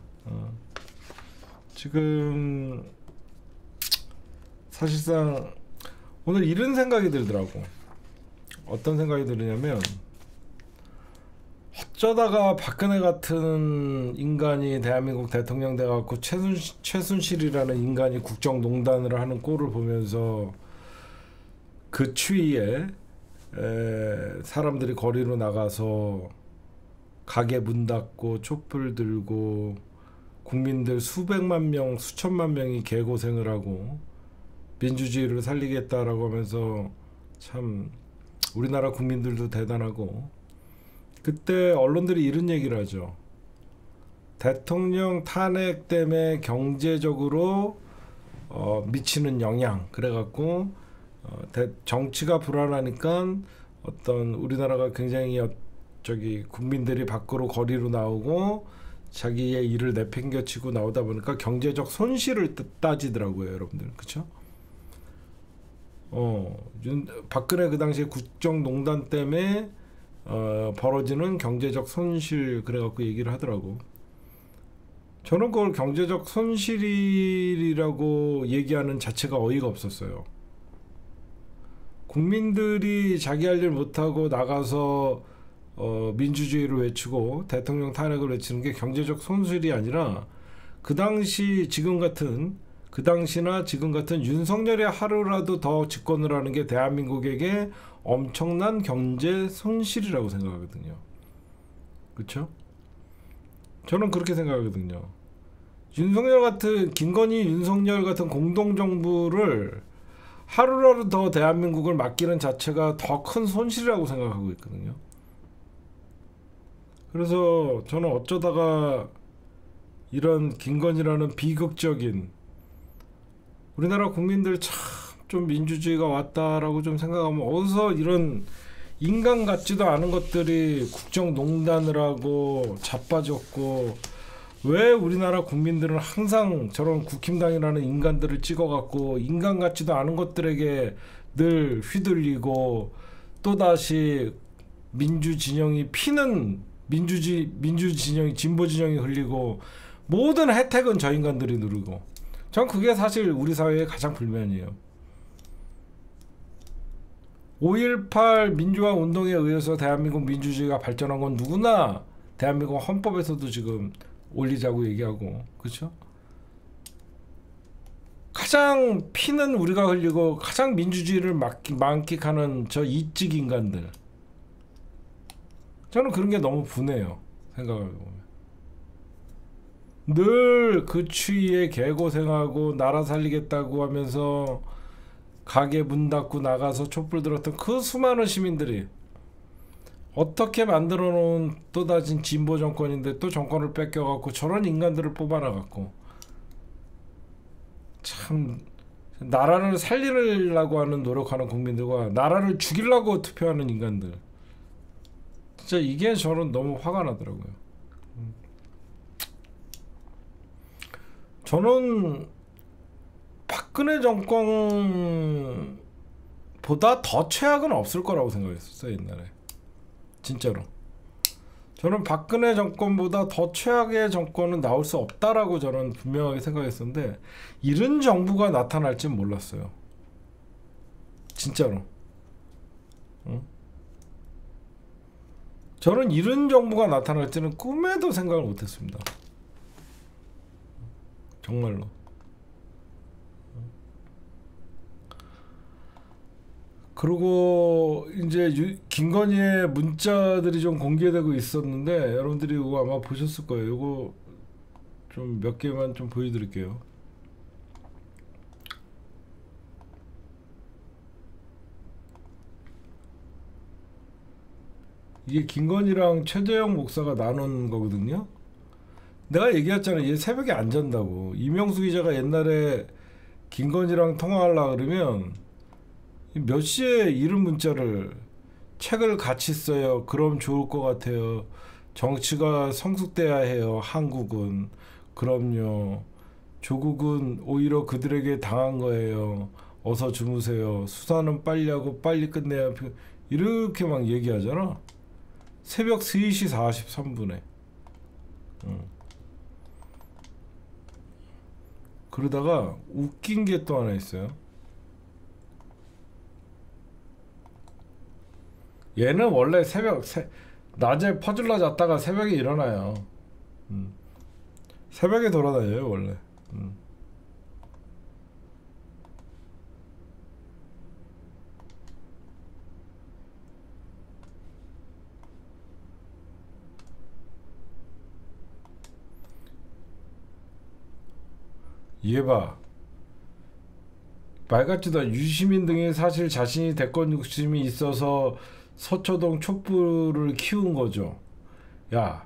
지금 사실상 오늘 이런 생각이 들더라고. 어떤 생각이 드느냐면, 어쩌다가 박근혜 같은 인간이 대한민국 대통령 돼갖고 최순실이라는 인간이 국정농단을 하는 꼴을 보면서 그 추위에 사람들이 거리로 나가서 가게 문 닫고 촛불 들고 국민들 수백만 명, 수천만 명이 개고생을 하고 민주주의를 살리겠다라고 하면서, 참 우리나라 국민들도 대단하고, 그때 언론들이 이런 얘기를 하죠. 대통령 탄핵 때문에 경제적으로 미치는 영향, 그래갖고 정치가 불안하니까 어떤 우리나라가 굉장히 국민들이 밖으로 거리로 나오고 자기의 일을 내팽겨치고 나오다 보니까 경제적 손실을 따지더라고요, 여러분들. 그렇죠? 박근혜 그 당시에 국정농단 때문에 벌어지는 경제적 손실, 그래갖고 얘기를 하더라고. 저는 그걸 경제적 손실이라고 얘기하는 자체가 어이가 없었어요. 국민들이 자기 할 일 못하고 나가서 민주주의를 외치고 대통령 탄핵을 외치는 게 경제적 손실이 아니라, 그 당시나 지금 같은 윤석열이 하루라도 더 집권을 하는 게 대한민국에게 엄청난 경제 손실이라고 생각하거든요. 그렇죠? 저는 그렇게 생각하거든요. 김건희 윤석열 같은 공동정부를 하루라도 더 대한민국을 맡기는 자체가 더 큰 손실이라고 생각하고 있거든요. 그래서 저는 어쩌다가 이런 김건희라는 비극적인, 우리나라 국민들 참 좀 민주주의가 왔다라고 좀 생각하면, 어디서 이런 인간 같지도 않은 것들이 국정농단을 하고 자빠졌고, 왜 우리나라 국민들은 항상 저런 국힘당이라는 인간들을 찍어갖고 인간 같지도 않은 것들에게 늘 휘둘리고, 또다시 민주진영이 피는 민주진영이 진보진영이 흘리고, 모든 혜택은 저 인간들이 누리고, 전 그게 사실 우리 사회의 가장 불만이에요. 5.18 민주화 운동에 의해서 대한민국 민주주의가 발전한 건 누구나 대한민국 헌법에서도 지금 올리자고 얘기하고, 그렇죠? 가장 피는 우리가 흘리고 가장 민주주의를 만끽하는 저 이찍 인간들, 저는 그런 게 너무 분해요, 생각해보면. 늘 그 추위에 개고생하고 나라 살리겠다고 하면서 가게 문 닫고 나가서 촛불 들었던 그 수많은 시민들이 어떻게 만들어 놓은 또다진 진보 정권인데 또 정권을 뺏겨갖고 저런 인간들을 뽑아놔갖고, 참 나라를 살리려고 하는 노력하는 국민들과 나라를 죽이려고 투표하는 인간들, 진짜 이게 저는 너무 화가 나더라고요. 저는 박근혜 정권보다 더 최악은 없을 거라고 생각했었어요, 옛날에. 진짜로. 저는 박근혜 정권보다 더 최악의 정권은 나올 수 없다라고 저는 분명하게 생각했었는데, 이런 정부가 나타날 줄 몰랐어요. 진짜로. 응? 저는 이런 정부가 나타날 줄은 꿈에도 생각을 못했습니다. 정말로. 그리고 이제 김건희의 문자들이 좀 공개되고 있었는데, 여러분들이 이거 아마 보셨을 거예요. 이거 좀 몇 개만 좀 보여드릴게요. 이게 김건희랑 최재형 목사가 나눈 거거든요. 내가 얘기했잖아요. 얘 새벽에 안 잔다고. 이명수 기자가 옛날에 김건희랑 통화하려 그러면 몇 시에 이런 문자를 책을 같이 써요. 그럼 좋을 것 같아요. 정치가 성숙돼야 해요. 한국은. 그럼요. 조국은 오히려 그들에게 당한 거예요. 어서 주무세요. 수사는 빨리 하고 빨리 끝내야 이렇게 막 얘기하잖아. 새벽 3시 43분에. 그러다가 웃긴 게 또 하나 있어요. 얘는 원래 낮에 퍼질러 잤다가 새벽에 일어나요. 새벽에 돌아다녀요 원래. 얘 봐. 말 같지도 않아. 유시민 등이 사실 자신이 대권 욕심이 있어서 서초동 촛불을 키운 거죠. 야,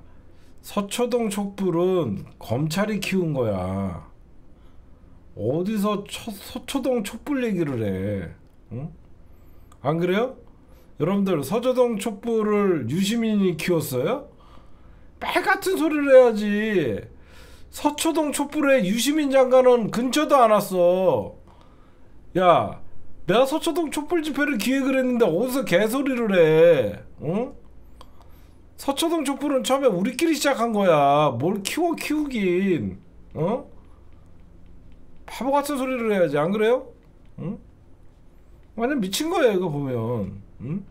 서초동 촛불은 검찰이 키운 거야. 어디서 서초동 촛불 얘기를 해? 응? 안 그래요? 여러분들 서초동 촛불을 유시민이 키웠어요? 말 같은 소리를 해야지. 서초동 촛불에 유시민 장관은 근처도 안 왔어. 야, 내가 서초동 촛불 집회를 기획을 했는데 어디서 개소리를 해? 응? 서초동 촛불은 처음에 우리끼리 시작한 거야. 뭘 키우긴. 어? 바보 같은 소리를 해야지. 안 그래요? 응? 완전 미친 거야 이거 보면. 응?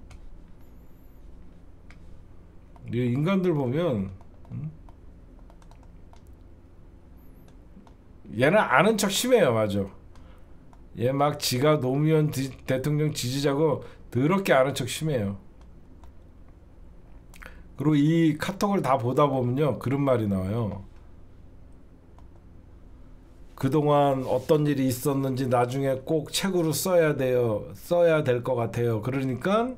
이 인간들 보면. 응? 얘는 아는 척 심해요. 맞아. 얘 막 지가 노무현 대통령 지지자고 더럽게 아는 척 심해요. 그리고 이 카톡을 다 보다 보면요 그런 말이 나와요. 그동안 어떤 일이 있었는지 나중에 꼭 책으로 써야 돼요. 써야 될 것 같아요. 그러니까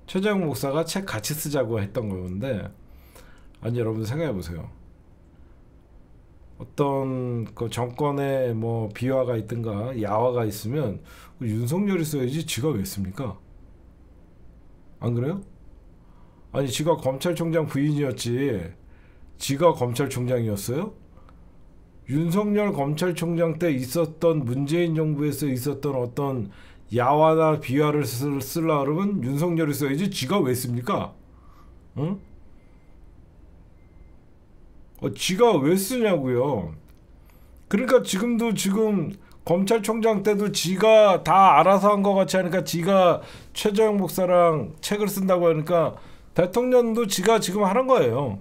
최재형 목사가 책 같이 쓰자고 했던 건데, 아니 여러분 생각해 보세요. 어떤 그 정권에 뭐 비화가 있든가 야화가 있으면 윤석열이 써야지 지가 왜 씁니까? 안 그래요? 아니 지가 검찰총장 부인이었지 지가 검찰총장이었어요? 윤석열 검찰총장 때 있었던 문재인 정부에서 있었던 어떤 야화나 비화를 쓰려 그러면 윤석열이 써야지 지가 왜 씁니까? 응? 지가 왜 쓰냐고요. 그러니까 지금 검찰총장 때도 지가 다 알아서 한 것 같이 하니까 지가 최재형 목사랑 책을 쓴다고 하니까 대통령도 지가 지금 하는 거예요.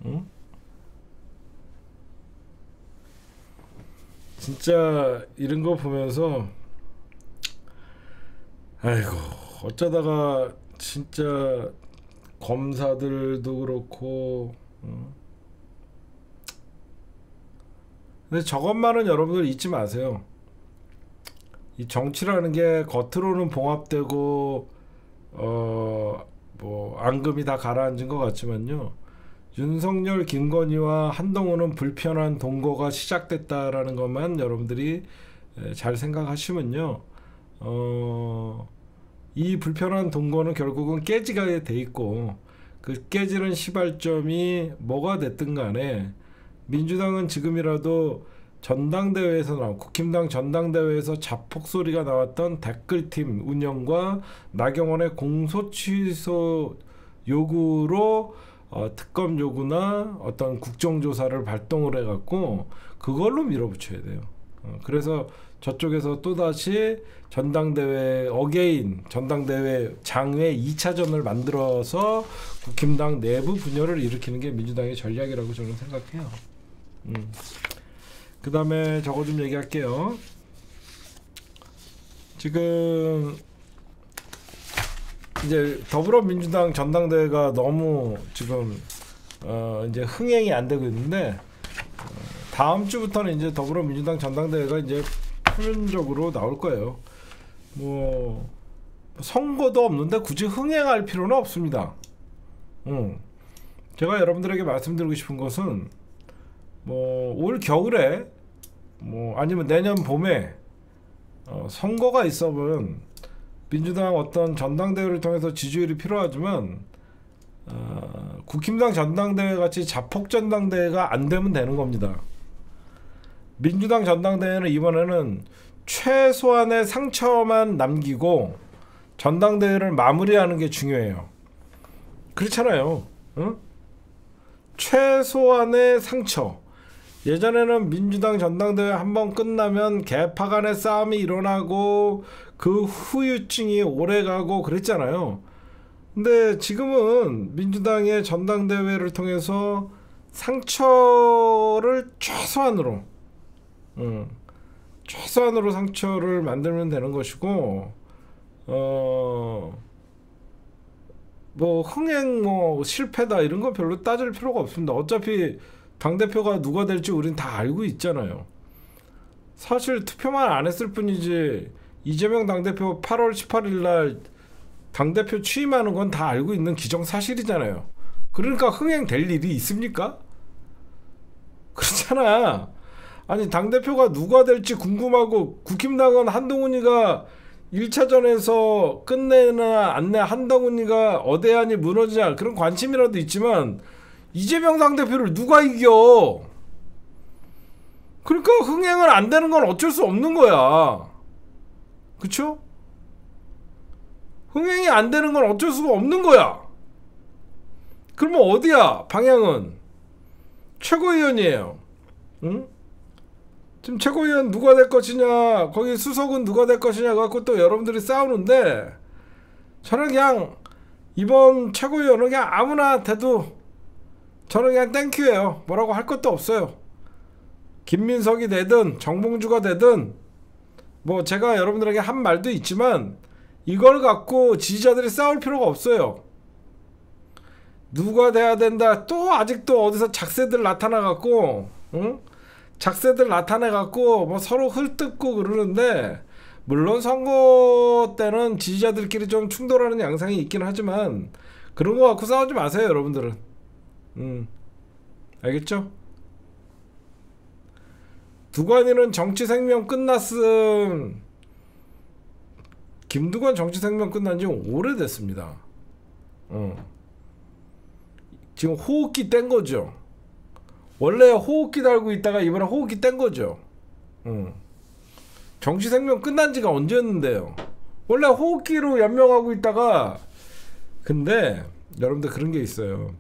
응? 진짜 이런 거 보면서 아이고 어쩌다가 진짜 검사들도 그렇고 근데 저것만은 여러분들 잊지 마세요. 이 정치라는 게 겉으로는 봉합되고 뭐 앙금이 다 가라앉은 것 같지만요. 윤석열, 김건희와 한동훈은 불편한 동거가 시작됐다라는 것만 여러분들이 잘 생각하시면요. 이 불편한 동거는 결국은 깨지게 돼 있고 그 깨지는 시발점이 뭐가 됐든 간에 민주당은 지금이라도 전당대회에서 나온 국힘당 전당대회에서 자폭 소리가 나왔던 댓글팀 운영과 나경원의 공소 취소 요구로 특검 요구나 어떤 국정조사를 발동을 해갖고 그걸로 밀어붙여야 돼요. 그래서 저쪽에서 또다시 전당대회 어게인 전당대회 장외 2차전을 만들어서 국힘당 내부 분열을 일으키는 게 민주당의 전략이라고 저는 생각해요. 그 다음에 저거 좀 얘기할게요. 지금 이제 더불어민주당 전당대회가 너무 지금 이제 흥행이 안 되고 있는데 다음 주부터는 이제 더불어민주당 전당대회가 이제 표면적으로 나올 거예요. 뭐 선거도 없는데 굳이 흥행할 필요는 없습니다. 제가 여러분들에게 말씀드리고 싶은 것은 뭐 올 겨울에 뭐 아니면 내년 봄에 선거가 있어면 민주당 어떤 전당대회를 통해서 지지율이 필요하지만 국힘당 전당대회 같이 자폭 전당대회가 안 되면 되는 겁니다. 민주당 전당대회는 이번에는 최소한의 상처만 남기고 전당대회를 마무리하는 게 중요해요. 그렇잖아요. 응? 최소한의 상처. 예전에는 민주당 전당대회 한번 끝나면 개파 간의 싸움이 일어나고 그 후유증이 오래가고 그랬잖아요. 근데 지금은 민주당의 전당대회를 통해서 상처를 최소한으로 최소한으로 상처를 만들면 되는 것이고, 뭐 흥행 뭐 실패다 이런 거 별로 따질 필요가 없습니다. 어차피 당대표가 누가 될지 우린 다 알고 있잖아요. 사실 투표만 안 했을 뿐이지 이재명 당대표 8월 18일 날 당대표 취임하는 건 다 알고 있는 기정사실이잖아요. 그러니까 흥행될 일이 있습니까? 그렇잖아. 아니 당대표가 누가 될지 궁금하고 국힘당은 한동훈이가 1차전에서 끝내나 안내 한동훈이가 어대안이 무너지냐 그런 관심이라도 있지만 이재명 당대표를 누가 이겨? 그러니까 흥행은 안 되는 건 어쩔 수 없는 거야. 그쵸? 흥행이 안 되는 건 어쩔 수가 없는 거야. 그러면 어디야? 방향은 최고위원이에요. 응? 지금 최고위원 누가 될 것이냐, 거기 수석은 누가 될 것이냐 갖고 또 여러분들이 싸우는데, 저는 그냥 이번 최고위원은 그냥 아무나 돼도 저는 그냥 땡큐예요. 뭐라고 할 것도 없어요. 김민석이 되든 정봉주가 되든 뭐 제가 여러분들에게 한 말도 있지만 이걸 갖고 지지자들이 싸울 필요가 없어요. 누가 돼야 된다. 또 아직도 어디서 작새들 나타나갖고, 응? 작새들 나타내갖고 뭐 서로 헐뜯고 그러는데, 물론 선거 때는 지지자들끼리 좀 충돌하는 양상이 있긴 하지만 그런 거 갖고 싸우지 마세요, 여러분들은. 알겠죠? 두관이는 정치 생명 끝났음. 김두관 정치 생명 끝난 지 오래됐습니다. 지금 호흡기 뗀 거죠. 원래 호흡기 달고 있다가 이번에 호흡기 뗀 거죠. 정치 생명 끝난 지가 언제였는데요. 원래 호흡기로 연명하고 있다가, 근데 여러분들 그런 게 있어요.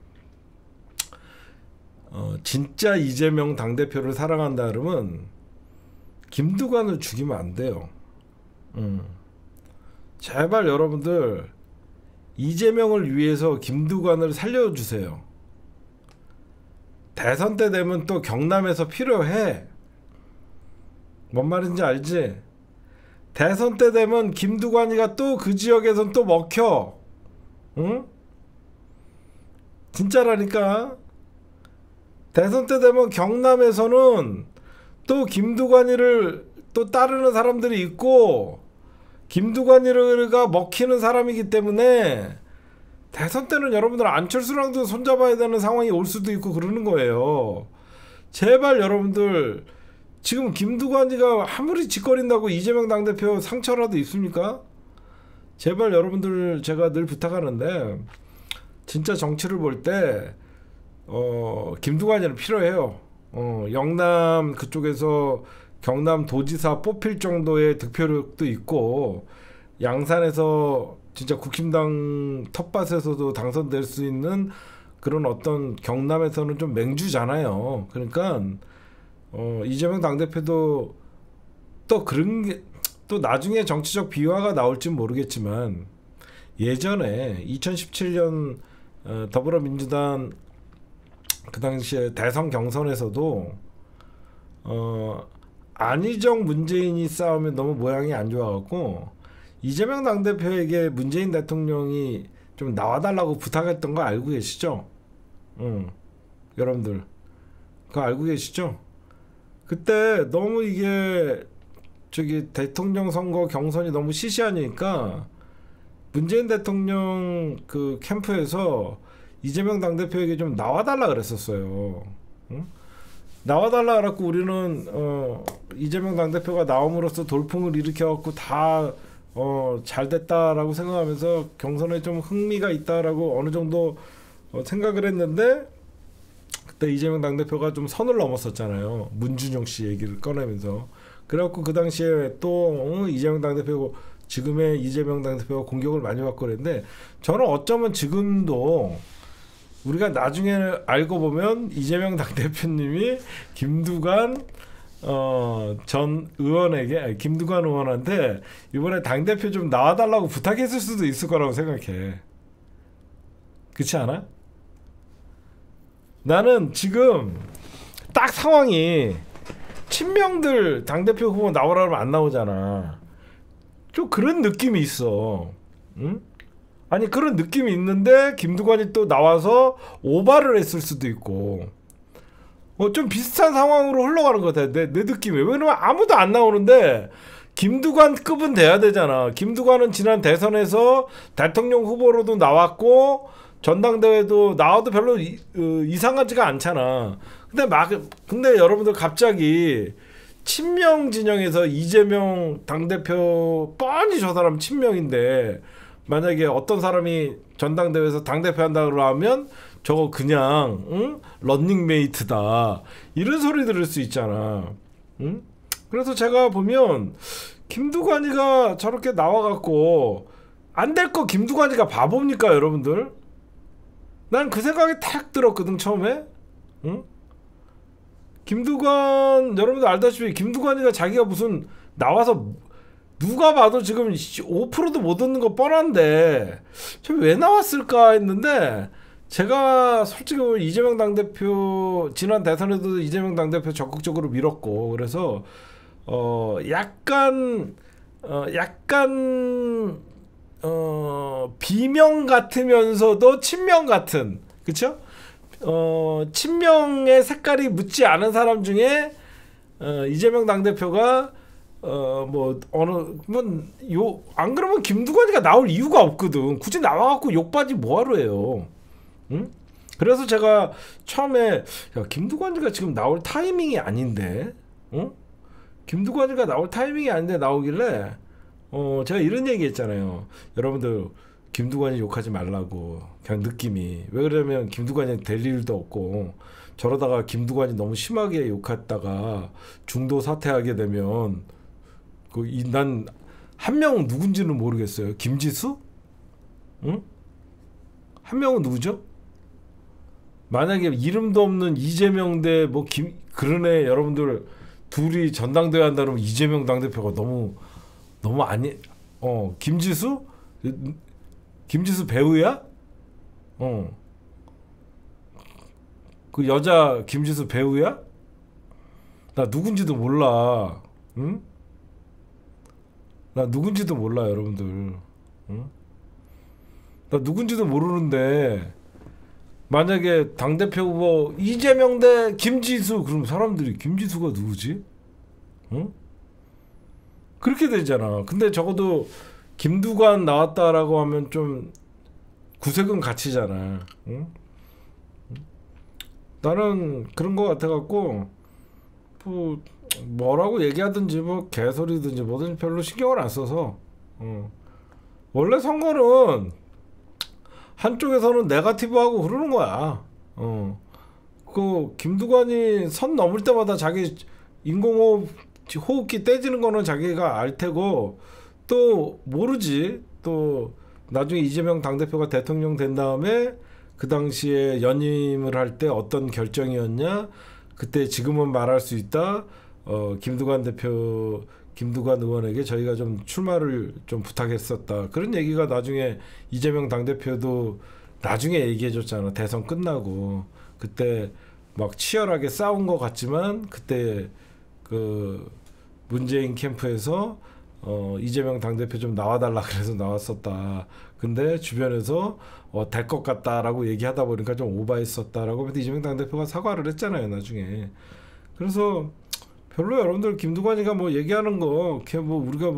진짜 이재명 당대표를 사랑한다 그러면 김두관을 죽이면 안 돼요. 제발 여러분들 이재명을 위해서 김두관을 살려주세요. 대선 때 되면 또 경남에서 필요해. 뭔 말인지 알지? 대선 때 되면 김두관이가 또 그 지역에선 또 먹혀. 응? 진짜라니까. 대선 때 되면 경남에서는 또 김두관이를 또 따르는 사람들이 있고, 김두관이가 먹히는 사람이기 때문에 대선 때는 여러분들 안철수랑도 손잡아야 되는 상황이 올 수도 있고 그러는 거예요. 제발 여러분들, 지금 김두관이가 아무리 짓거린다고 이재명 당대표 상처라도 있습니까? 제발 여러분들, 제가 늘 부탁하는데 진짜 정치를 볼 때 김두관이는 필요해요. 영남 그쪽에서 경남 도지사 뽑힐 정도의 득표력도 있고, 양산에서 진짜 국힘당 텃밭에서도 당선될 수 있는 그런 어떤, 경남에서는 좀 맹주잖아요. 그러니까 이재명 당대표도 또 그런 게, 또 나중에 정치적 비화가 나올진 모르겠지만 예전에 2017년 더불어민주당 그 당시에 대선 경선에서도 안희정 문재인이 싸우면 너무 모양이 안 좋아갖고 이재명 당대표에게 문재인 대통령이 좀 나와달라고 부탁했던 거 알고 계시죠? 여러분들 그거 알고 계시죠? 그때 너무 이게 저기 대통령 선거 경선이 너무 시시하니까 문재인 대통령 그 캠프에서 이재명 당대표에게 좀 나와달라 그랬었어요. 응? 나와달라 그래갖고 우리는 이재명 당대표가 나옴으로써 돌풍을 일으켜갖고 다 잘 됐다라고 생각하면서 경선에 좀 흥미가 있다라고 어느 정도 생각을 했는데, 그때 이재명 당대표가 좀 선을 넘었었잖아요. 문준용 씨 얘기를 꺼내면서. 그래갖고 그 당시에 또 이재명 당대표, 지금의 이재명 당대표가 공격을 많이 받고 그랬는데, 저는 어쩌면 지금도 우리가 나중에 알고 보면 이재명 당대표님이 김두관 전 의원에게, 김두관 의원한테 이번에 당대표 좀 나와달라고 부탁했을 수도 있을 거라고 생각해. 그렇지 않아? 나는 지금 딱 상황이, 친명들 당대표 후보 나오라면 안 나오잖아. 좀 그런 느낌이 있어. 응? 아니 그런 느낌이 있는데 김두관이 또 나와서 오바를 했을 수도 있고, 좀 비슷한 상황으로 흘러가는 것 같아. 내 느낌이. 왜냐면 아무도 안 나오는데 김두관급은 돼야 되잖아. 김두관은 지난 대선에서 대통령 후보로도 나왔고 전당대회도 나와도 별로 이상하지가 않잖아. 근데 여러분들 갑자기 친명 진영에서 이재명 당대표, 뻔히 저 사람 친명인데 만약에 어떤 사람이 전당대회에서 당대표 한다 그러면 저거 그냥 런닝메이트다, 이런 소리 들을 수 있잖아. 응? 그래서 제가 보면 김두관이가 저렇게 나와갖고 안 될 거 김두관이가 바보입니까 여러분들? 난 그 생각이 탁 들었거든 처음에. 응? 김두관, 여러분들 알다시피 김두관이가 자기가 무슨 나와서 누가 봐도 지금 5%도 못 얻는 거 뻔한데 저 왜 나왔을까 했는데, 제가 솔직히 보면 이재명 당대표 지난 대선에도 이재명 당대표 적극적으로 밀었고, 그래서 약간 비명 같으면서도 친명 같은, 그쵸? 친명의 색깔이 묻지 않은 사람 중에 이재명 당대표가 안 그러면 김두관이가 나올 이유가 없거든. 굳이 나와갖고 욕받이 뭐하러 해요. 응? 그래서 제가 처음에, 야, 김두관이가 지금 나올 타이밍이 아닌데, 응? 김두관이가 나올 타이밍이 아닌데 나오길래 제가 이런 얘기 했잖아요. 여러분들 김두관이 욕하지 말라고. 그냥 느낌이. 왜 그러냐면 김두관이 될 일도 없고, 저러다가 김두관이 너무 심하게 욕했다가 중도 사퇴하게 되면 난 한 명은 누군지는 모르겠어요. 김지수? 응? 한 명은 누구죠? 만약에 이름도 없는 이재명 대 그러네. 여러분들 둘이 전당대회 한다 그러면 이재명 당대표가 너무 아니. 김지수? 김지수 배우야? 그 여자 김지수 배우야? 나 누군지도 몰라. 응? 나 누군지도 몰라 여러분들. 응? 나 누군지도 모르는데 만약에 당대표 후보 이재명 대 김지수 그럼 사람들이 김지수가 누구지? 응? 그렇게 되잖아. 근데 적어도 김두관 나왔다라고 하면 좀 구색은 같이잖아. 응? 나는 그런 거 같아갖고 뭐라고 얘기하든지 개소리든지 뭐든지 별로 신경을 안 써서. 원래 선거는 한쪽에서는 네거티브하고 그러는 거야. 그 김두관이 선 넘을 때마다 자기 호흡기 떼지는 거는 자기가 알 테고, 또 모르지. 또 나중에 이재명 당대표가 대통령 된 다음에 그 당시에 연임을 할 때 어떤 결정이었냐, 그때 지금은 말할 수 있다. 김두관 의원에게 저희가 좀 출마를 좀 부탁했었다. 그런 얘기가 나중에 이재명 당대표도 나중에 얘기해줬잖아. 대선 끝나고 그때 막 치열하게 싸운 것 같지만 그때 그 문재인 캠프에서 이재명 당대표 좀 나와달라 그래서 나왔었다. 근데 주변에서 될 것 같다라고 얘기하다 보니까 좀 오바했었다라고 해서 이재명 당대표가 사과를 했잖아요 나중에. 그래서 별로 여러분들 김두관이가 얘기하는 거 우리가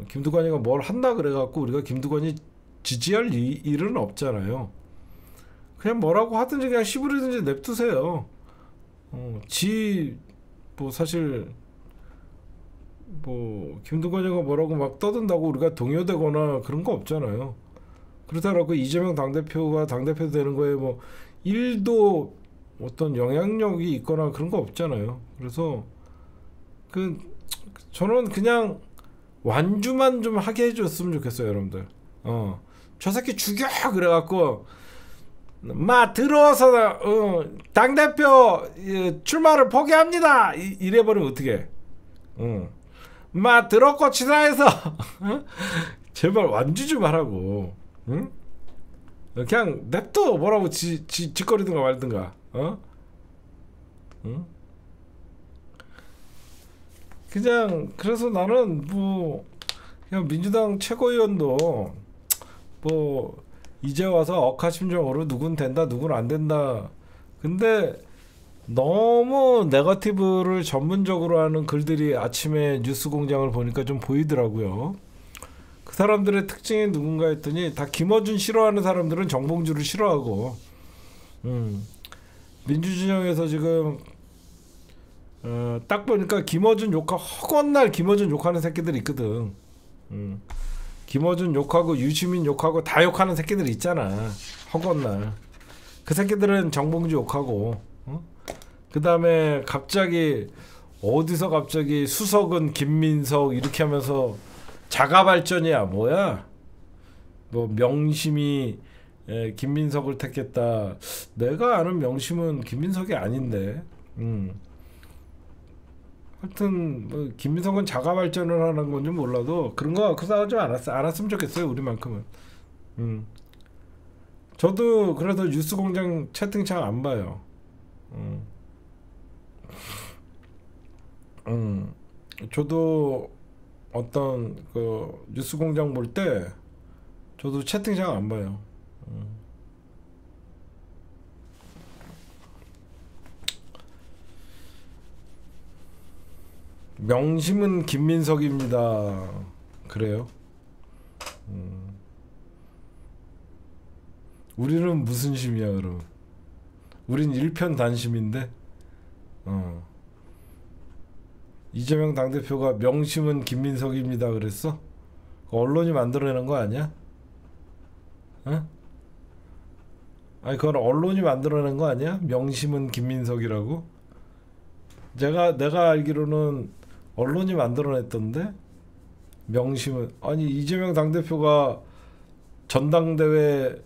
김두관이가 뭘 한다 그래갖고 우리가 김두관이 지지할 일은 없잖아요. 그냥 뭐라고 하든지 그냥 시부리든지 냅두세요. 뭐 사실 뭐 김두관이가 뭐라고 막 떠든다고 우리가 동요되거나 그런 거 없잖아요. 그렇다고 이재명 당대표가 당대표 되는 거에 뭐 1도 어떤 영향력이 있거나 그런 거 없잖아요. 그래서 그 저는 그냥 완주만 좀 하게 해줬으면 좋겠어요, 여러분들. 저 새끼 죽여 그래갖고 마 들어와서 당대표 출마를 포기합니다 이래버리면 어떡해. 마 들었고 치사해서 제발 완주 좀 하라고. 응? 그냥 냅둬 뭐라고 짓거리든가 말든가. 응? 그냥 그래서 나는 뭐 그냥 민주당 최고위원도 뭐 이제 와서 억하심정으로 누군 된다 누군 안 된다. 근데 너무 네거티브를 전문적으로 하는 글들이 아침에 뉴스공장을 보니까 좀 보이더라고요. 그 사람들의 특징이 누군가 했더니 다 김어준 싫어하는 사람들은 정봉주를 싫어하고, 민주진영에서 지금 딱 보니까 김어준 욕하 허건날 김어준 욕하는 새끼들이 있거든. 김어준 욕하고 유시민 욕하고 다 욕하는 새끼들 있잖아. 허건날 그 새끼들은 정봉주 욕하고, 그 다음에 갑자기 어디서 갑자기 수석은 김민석 이렇게 하면서 자가발전이야 뭐야? 뭐 명심이 김민석을 택했다. 내가 아는 명심은 김민석이 아닌데. 하여튼 뭐 김민석은 자가발전을 하는 건지 몰라도 그런 거 그러지 않았으면 좋겠어요. 우리만큼은. 저도 그래서 뉴스공장 채팅창 안 봐요. 저도 어떤 그 뉴스공장 볼 때 저도 채팅창 안 봐요. 명심은 김민석입니다. 그래요? 우리는 무슨 심이야 그럼? 우린 일편단심인데. 이재명 당대표가 명심은 김민석입니다 그랬어? 언론이 만들어내는 거 아니야? 응? 아니 그건 언론이 만들어낸 거 아니야? 명심은 김민석이라고? 내가 알기로는 언론이 만들어냈던데? 명심은 아니 이재명 당대표가 전당대회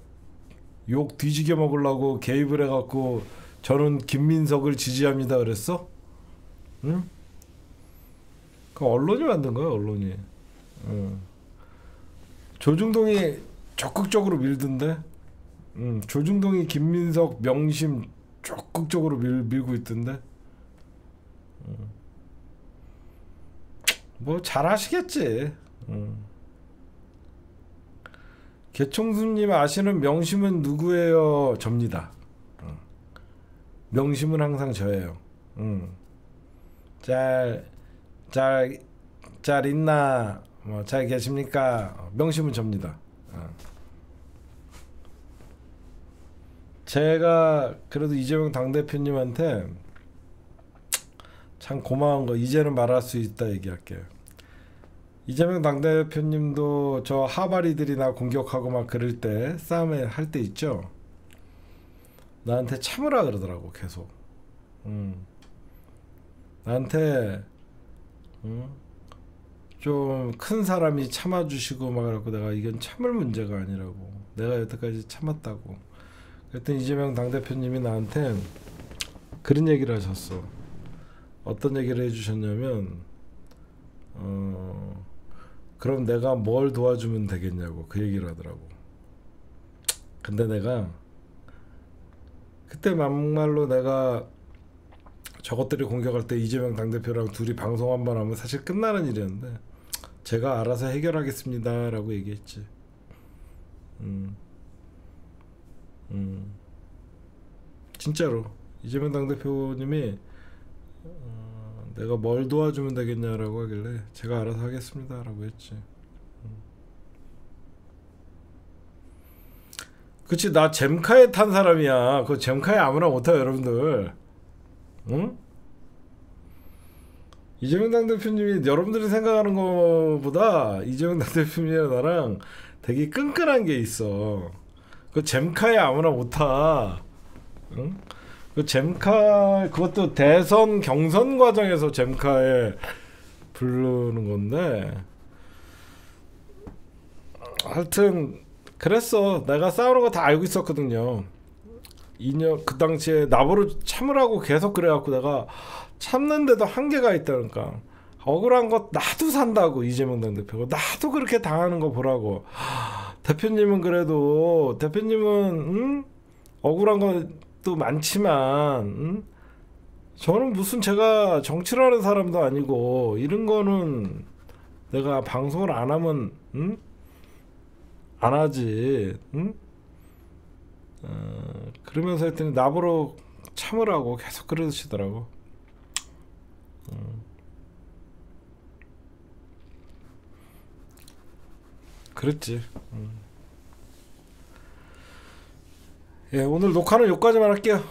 욕 뒤지게 먹으려고 개입을 해갖고 저는 김민석을 지지합니다 그랬어? 응? 그 언론이 만든 거야 언론이. 조중동이 적극적으로 밀던데. 조중동이 김민석 명심 적극적으로 밀고 있던데. 뭐 잘하시겠지. 개총수님 아시는 명심은 누구예요? 접니다. 명심은 항상 저예요. 잘 있나? 뭐 잘 계십니까? 명심은 접니다. 제가 그래도 이재명 당대표님한테 참 고마운 거 이제는 말할 수 있다 얘기할게요. 이재명 당대표님도 저 하바리들이나 공격하고 막 그럴 때 싸움에 할 때 있죠. 나한테 참으라 그러더라고 계속. 나한테 좀 큰 사람이 참아주시고 막 그러고 내가 이건 참을 문제가 아니라고. 내가 여태까지 참았다고. 그랬더니 이재명 당대표님이 나한테 그런 얘기를 하셨어. 어떤 얘기를 해주셨냐면 그럼 내가 뭘 도와주면 되겠냐고 그 얘기를 하더라고. 근데 내가 그때 막말로 내가 저것들이 공격할 때 이재명 당대표랑 둘이 방송 한번 하면 사실 끝나는 일이었는데 제가 알아서 해결하겠습니다 라고 얘기했지. 진짜로 이재명 당대표님이 내가 뭘 도와주면 되겠냐라고 하길래 제가 알아서 하겠습니다 라고 했지. 그치 나 잼카에 탄 사람이야. 그 잼카에 아무나 못타요 여러분들. 응? 이재명 당대표님이 여러분들이 생각하는 것보다 이재명 당대표님이랑 나랑 되게 끈끈한 게 있어. 그 잼카에 아무나 못 타. 응? 그 잼카 그것도 대선 경선 과정에서 잼카에 부르는 건데 하여튼 그랬어. 내가 싸우는 거 다 알고 있었거든요. 2년 그 당시에 나보러 참으라고 계속 그래갖고 내가 참는데도 한계가 있다니까. 억울한 거 나도 산다고. 이재명 당대표가 나도 그렇게 당하는 거 보라고. 대표님은 그래도 대표님은 억울한 것도 많지만 저는 무슨 제가 정치를 하는 사람도 아니고 이런 거는 내가 방송을 안 하면 안 하지. 그러면서 했더니 나보러 참으라고 계속 그러시더라고. 그랬지. 예, 오늘 녹화는 여기까지만 할게요.